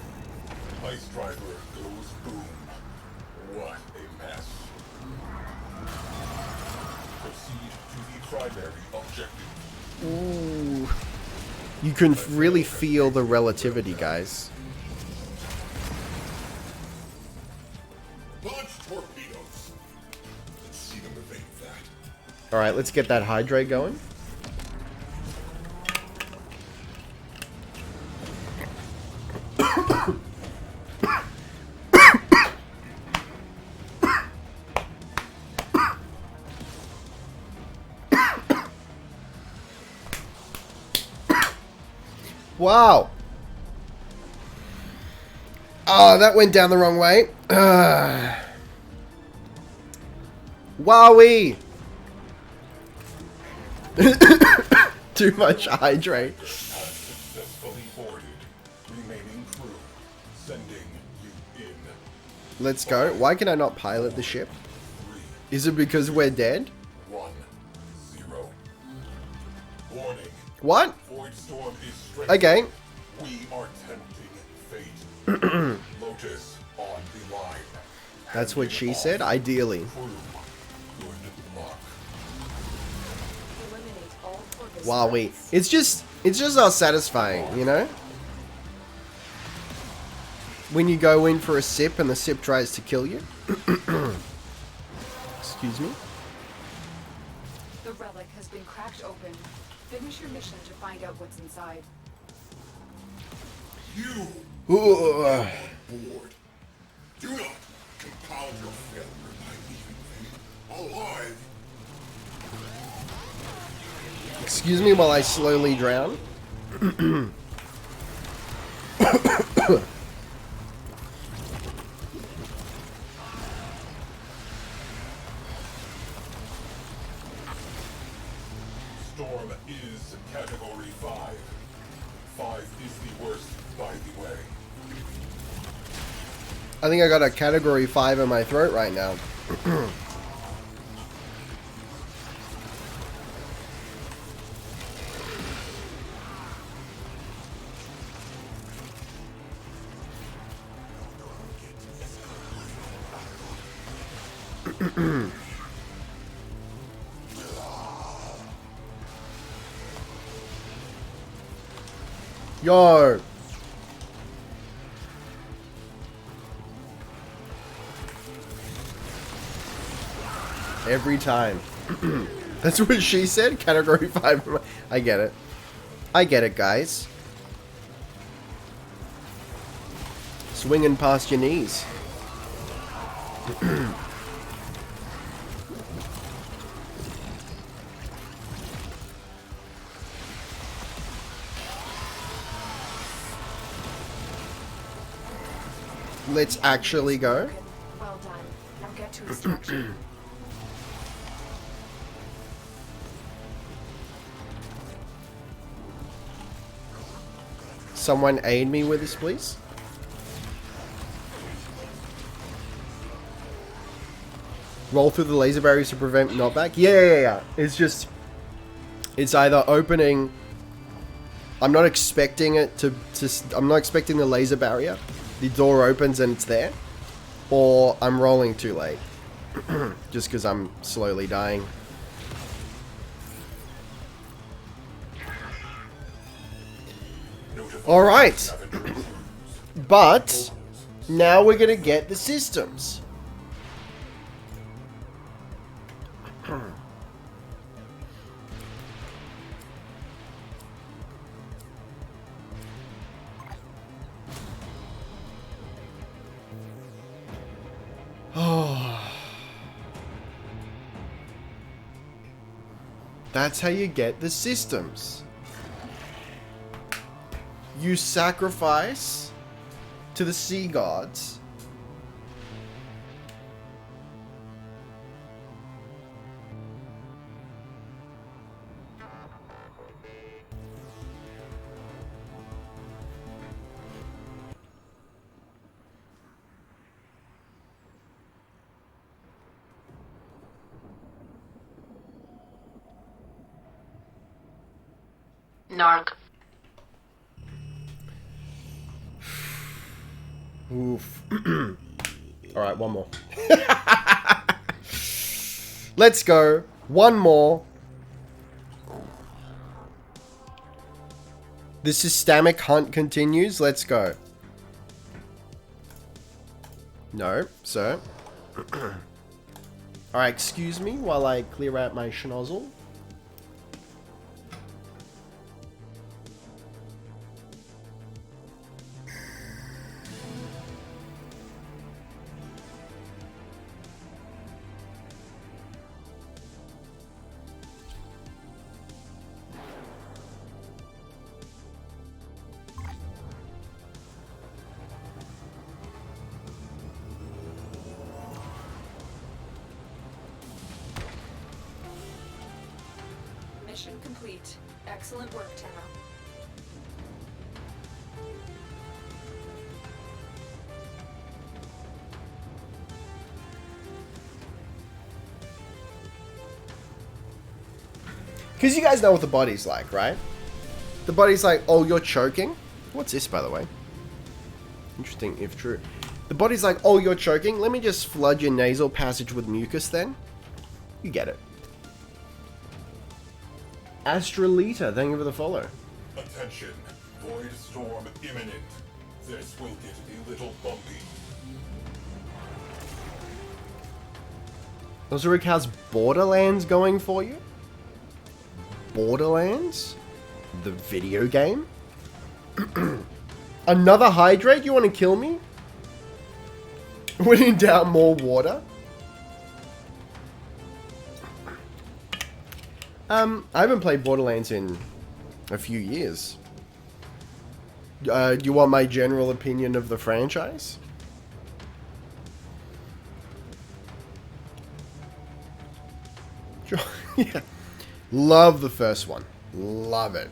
Ice driver goes boom. What a mess. Proceed to the primary objective. Ooh. You can really feel the relativity, guys. Launch torpedoes. Let's see them evade that. Alright, let's get that hydrate going. Wow. Oh, that went down the wrong way. Wowee. Too much hydrate. Has successfully boarded. Remaining crew. Sending you in. Let's go. Why can I not pilot the ship? 3, Is it because we're dead? 1, 0. Warning. What? Void storm is strengthening. Okay. We are tempting fate. Lotus on the line. That's what she said, ideally. Crew, good luck. Eliminate all purpose Wow, wait. threats. It's just not satisfying, you know? When you go in for a sip and the sip tries to kill you. Excuse me. The relic has been cracked open. Finish your mission to find out what's inside. You Ooh. board. Do not compound your failure by leaving me alive. Excuse me while I slowly drown. Storm is category 5. 5 is the worst, by the way. I think I got a category 5 in my throat right now. Yo! Every time. That's what she said? Category 5. I get it. I get it, guys. Swinging past your knees. Let's actually go. Well done. Now get to extraction. Someone aid me with this, please. Roll through the laser barriers to prevent knockback. Yeah. It's just... It's either opening... I'm not expecting it to... I'm not expecting the laser barrier. The door opens and it's there. Or I'm rolling too late. Just because I'm slowly dying. Alright. But... Now we're going to get the systems. That's how you get the systems. You sacrifice to the sea gods. Narg. Oof. Alright, one more. Let's go. One more. The systemic hunt continues. Let's go. No, sir. Alright, excuse me while I clear out my schnozzle. Mission complete. Excellent work, Terra. Because you guys know what the body's like, right? The body's like, oh, you're choking? What's this, by the way? Interesting, if true. The body's like, oh, you're choking? Let me just flood your nasal passage with mucus then. You get it. Astralita, thank you for the follow. Attention, void storm imminent. This will get a little bumpy. Also, Rick, how's Borderlands going for you? Borderlands? The video game? Another hydrate? You want to kill me? When in doubt, more water? I haven't played Borderlands in a few years. Do you want my general opinion of the franchise? Sure. Yeah. Love the first one. Love it.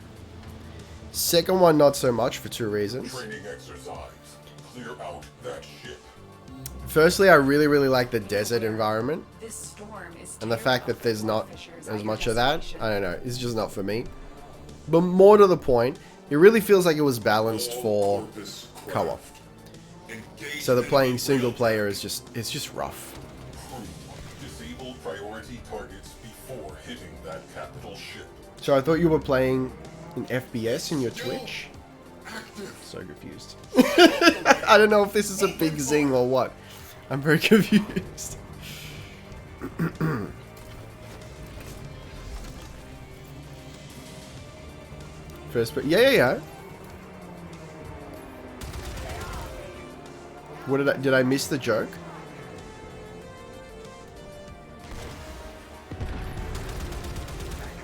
Second one, not so much for two reasons. Training exercise. Clear out that ship. Firstly, I really, really like the desert environment. This storm is And the fact that there's not as much of that, I don't know, it's just not for me. But more to the point, it really feels like it was balanced for co-op. So that playing single player is just, it's just rough. Disable priority targets before hitting that capital ship. So I thought you were playing in FPS in your Twitch? So confused. I don't know if this is a big zing or what. I'm very confused. First, but yeah. What did I miss the joke?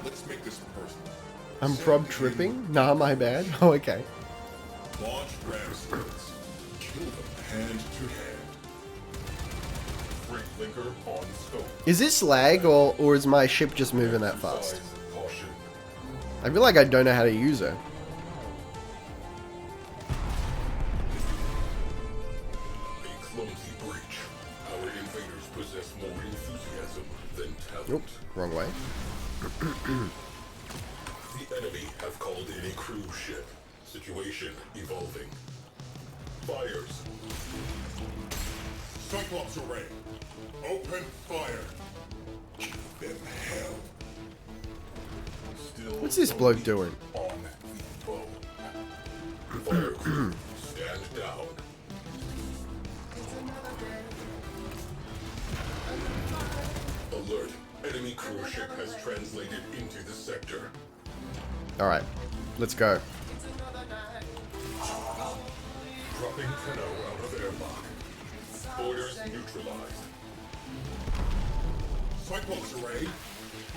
Let's make this personal. I'm prob tripping? Nah, my bad. Oh, okay. Launch ram splits. Kill them hand to hand. Freight linker on scope. Is this lag or is my ship just moving that fast? Exercise caution. I feel like I don't know how to use her. A clumsy breach. Our invaders possess more enthusiasm than talent. Oops, wrong way. The enemy have called in a cruise ship. Situation evolving. Fires. Cyclops array. Open fire. Give them hell. Still What's this bloke doing? on the bow. Fire crew, stand down. Alert. Enemy cruise ship has translated into the sector. Alright, let's go. Dropping Tenno out of airlock. Orders neutralized. Cyclops array.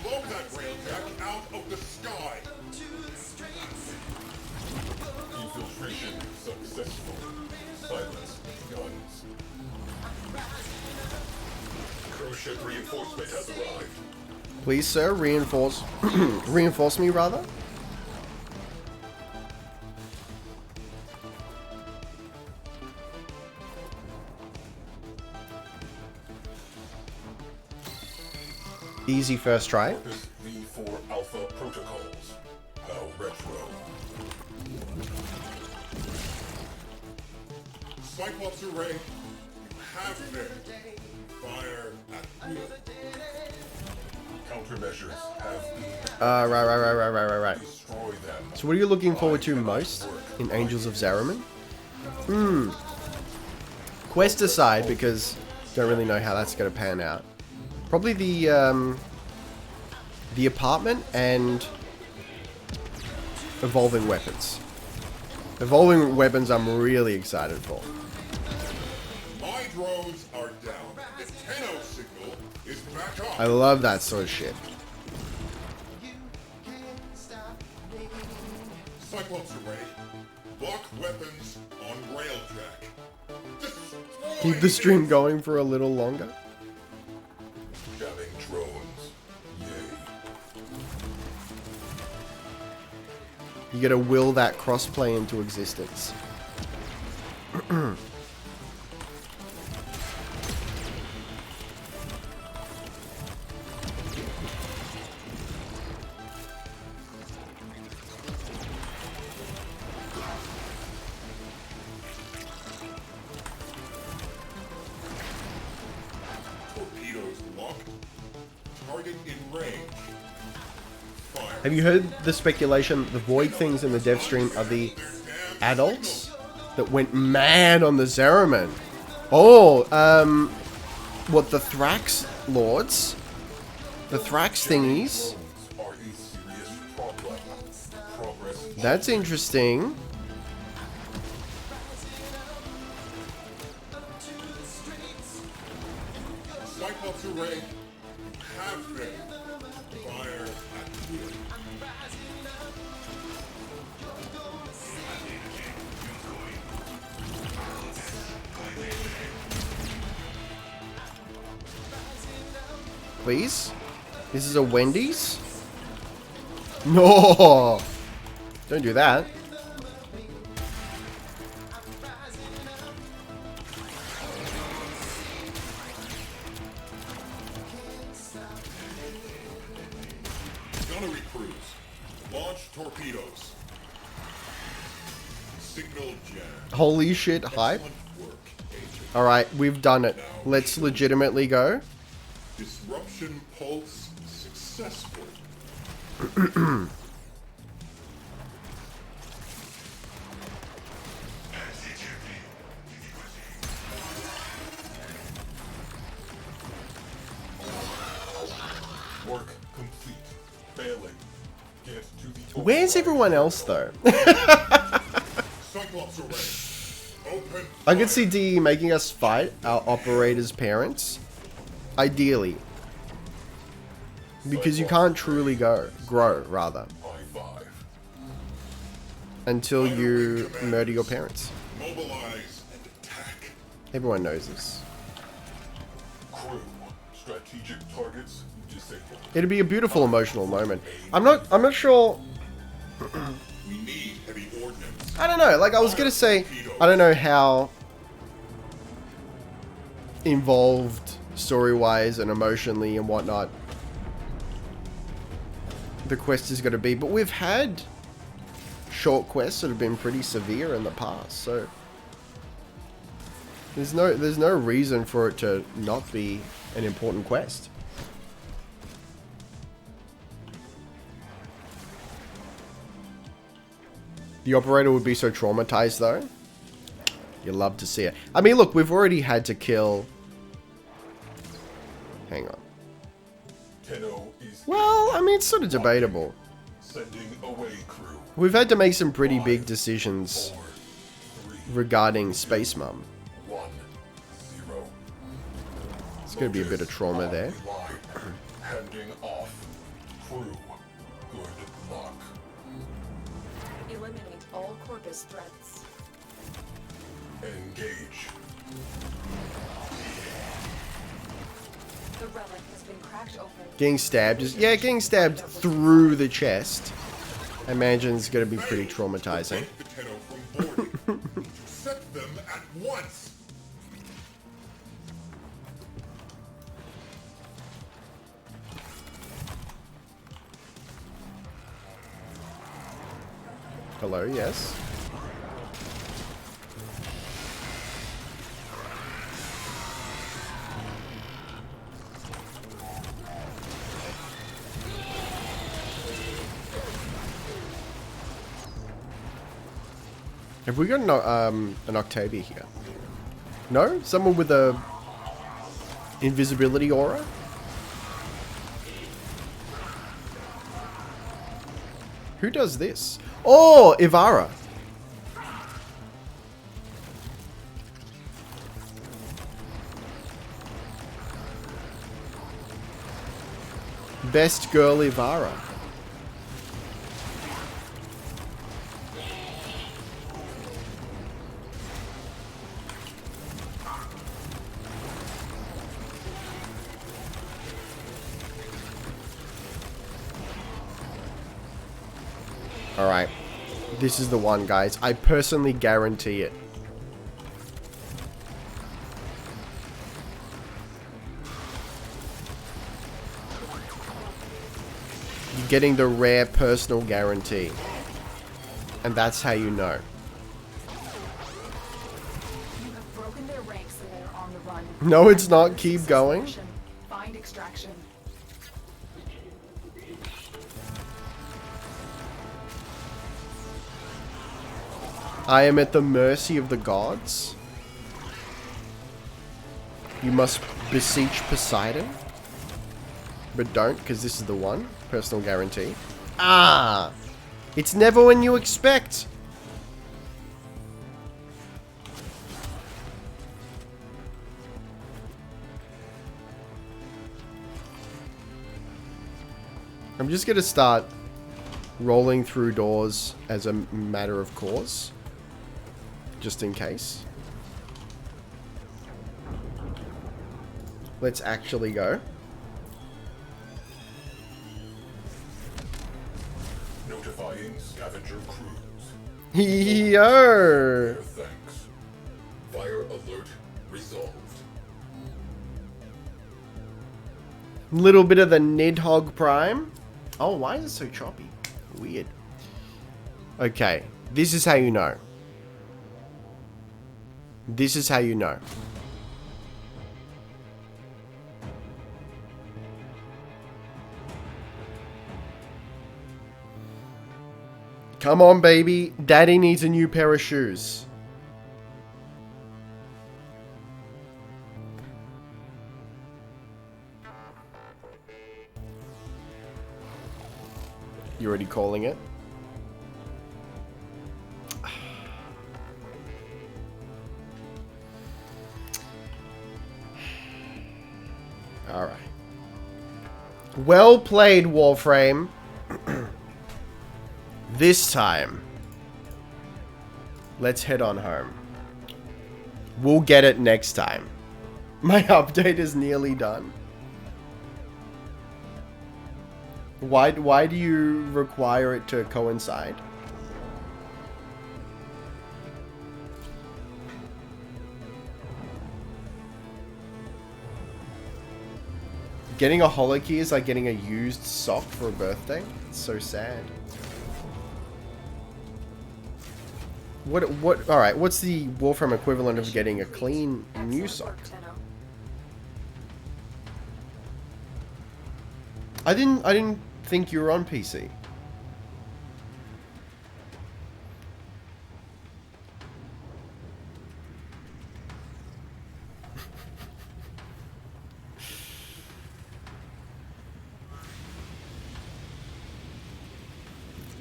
Blow that rail deck out of the sky. Infiltration successful. Silence guns. Cruise ship reinforcement has arrived. Please, sir, reinforce... reinforce me, rather? Easy first try. Focus V4 Alpha protocols. How retro. Cyclops array. You have been. Fire at will. Countermeasures have been. Right. Destroy them. So what are you looking forward to most in Angels of Zariman? Quest aside, because don't really know how that's going to pan out. Probably the apartment and evolving weapons. Evolving weapons I'm really excited for. My drones are down. The Tenno signal is back up. I love that sort of shit. Cyclops array. Block weapons on rail track. Destroy Keep the stream going for a little longer. Jamming drones. Yay. You gotta will that crossplay into existence. Shock. Target in range. Fire. Have you heard the speculation the void things in the dev stream are the adults that went mad on the Zeraman? Oh, what, the Thrax lords? The Thrax thingies? Are a serious progress. That's interesting. Cyclops array. Have been. Fire at will. Please? This is a Wendy's? No! Don't do that. Gunnery crews. Launch torpedoes. Signal jam. Holy shit, hype. Excellent work, Agent. Alright, we've done it. Let's legitimately go. Disruption pulse successful. Work complete. Failing. Get to the Where's everyone else, though? Cyclops array. Open. I could see DE making us fight our operator's parents. Ideally. Because you can't truly grow, rather. I-5. Until you murder your parents. Mobilize and attack. Everyone knows this. Crew. Strategic targets disabled. It'd be a beautiful emotional moment. I'm not sure. We need heavy ordnance. I don't know. Like I was gonna say, I don't know how involved story-wise and emotionally and whatnot the quest is going to be, but we've had short quests that have been pretty severe in the past, so there's no reason for it to not be an important quest. The operator would be so traumatized, though. You love to see it. I mean, look, we've already had to kill. Hang on. Well, I mean, it's sort of debatable. Sending away crew. We've had to make some pretty big decisions regarding Space Mum. 1-0. It's going to be a bit of trauma there. Handing off. Crew. Good luck. Eliminate all Corpus threats. Engage. The relic has been cracked open. Getting stabbed is... Yeah, getting stabbed through the chest. I imagine it's going to be pretty traumatizing. The Tenno from boarding. Intercept them at once. Hello, yes. Have we got an Octavia here? No? Someone with a invisibility aura? Who does this? Oh, Ivara. Best girl Ivara. Alright. This is the one, guys. I personally guarantee it. You're getting the rare personal guarantee. And that's how you know. You have broken their ranks and they're on the run. No, it's not. Keep going. Find mind extraction. I am at the mercy of the gods. You must beseech Poseidon. But don't, because this is the one. Personal guarantee. Ah! It's never when you expect. I'm just going to start rolling through doors as a matter of course. Just in case. Let's actually go. Notifying scavenger crews. Yo! Thanks. Fire alert resolved. Little bit of the Nidhogg Prime. Oh, why is it so choppy? Weird. Okay, this is how you know. This is how you know. Come on, baby. Daddy needs a new pair of shoes. You already calling it? Alright. Well played, Warframe. This time, let's head on home. We'll get it next time. My update is nearly done. Why do you require it to coincide? Getting a holokey is like getting a used sock for a birthday. It's so sad. Alright, what's the Warframe equivalent of getting a clean new sock? I didn't think you were on PC.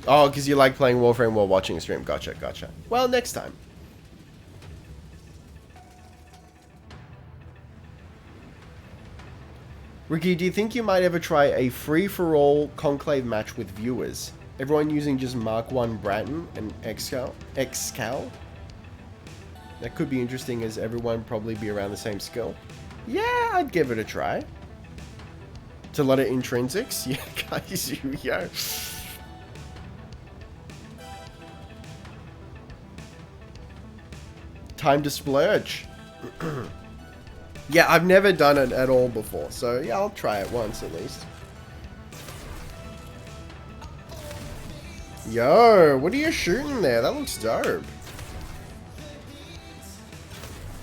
Oh, because you like playing Warframe while watching a stream. Gotcha, gotcha. Well, next time. Ricky, do you think you might ever try a free-for-all conclave match with viewers? Everyone using just Mark 1 Bratton and Xcal? That could be interesting as everyone probably be around the same skill. Yeah, I'd give it a try. It's a lot of intrinsics. Yeah, guys, here we go. Time to splurge. Yeah, I've never done it at all before, so yeah, I'll try it once at least. Yo, what are you shooting there? That looks dope.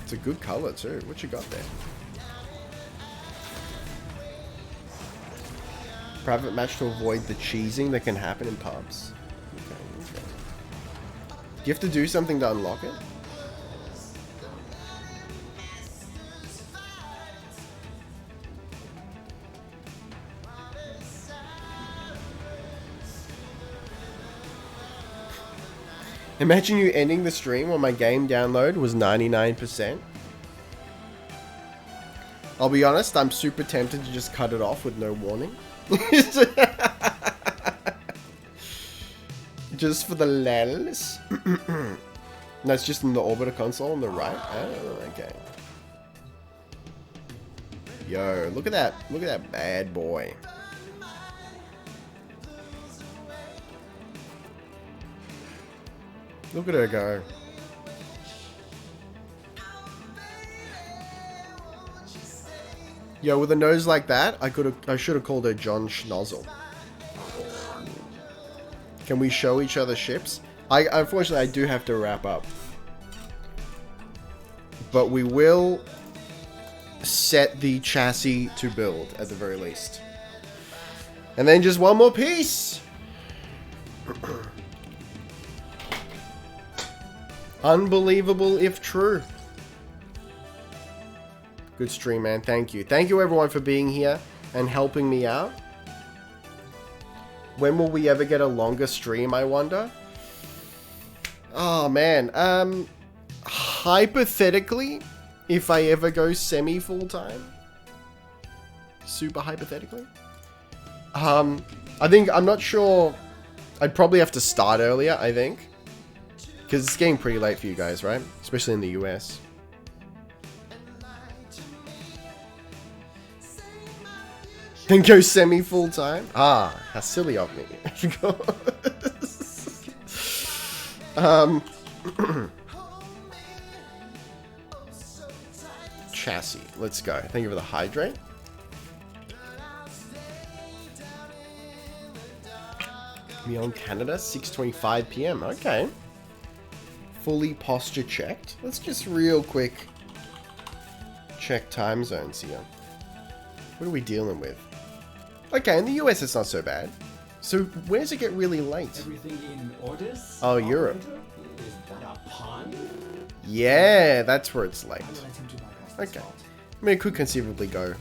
It's a good color too. What you got there? Private match to avoid the cheesing that can happen in pubs. Okay. Do you have to do something to unlock it? Imagine you ending the stream when my game download was 99%. I'll be honest, I'm super tempted to just cut it off with no warning. Just for the lels. No, it's just in the orbiter console on the right. Oh, okay. Yo, look at that. Look at that bad boy. Look at her go. Yo, with a nose like that, I should have called her John Schnozzle. Can we show each other ships? Unfortunately, I do have to wrap up. But we will set the chassis to build at the very least. And then just one more piece. Unbelievable if true. Good stream, man. Thank you. Thank you everyone for being here and helping me out. When will we ever get a longer stream, I wonder? Oh, man. Hypothetically, if I ever go semi-full-time. Super hypothetically. I'm not sure. I'd probably have to start earlier, I think. Because it's getting pretty late for you guys, right? Especially in the US. Then go semi-full-time? Ah, how silly of me. Chassis. Let's go. Thank you for the hydrate. Beyond Canada, 6:25 p.m. Okay. Fully posture checked. Let's just real quick check time zones here. What are we dealing with? Okay, in the US it's not so bad. So where does it get really late? Everything in orders? Oh, Europe. Is that a pun? Yeah, that's where it's late. I'm gonna attempt to bypass this Okay. fault. I mean, it could conceivably go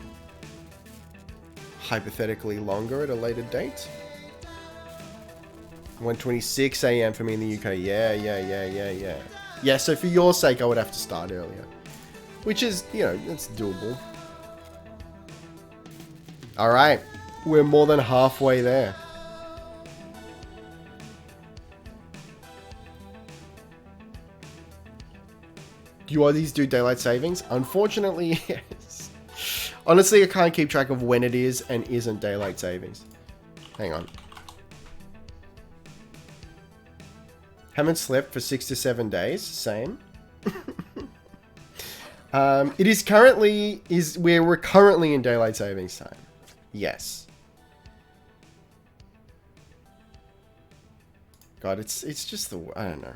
hypothetically longer at a later date. 1:26 a.m. for me in the UK. Yeah. Yeah, so for your sake, I would have to start earlier. Which is, you know, it's doable. Alright, we're more than halfway there. Do you Aussies do daylight savings? Unfortunately, yes. Honestly, I can't keep track of when it is and isn't daylight savings. Hang on. Haven't slept for 6 to 7 days. Same. It is currently we're currently in daylight savings time. Yes. God, it's just the I don't know.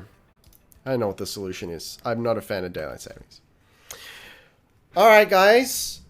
I don't know what the solution is. I'm not a fan of daylight savings. All right, guys.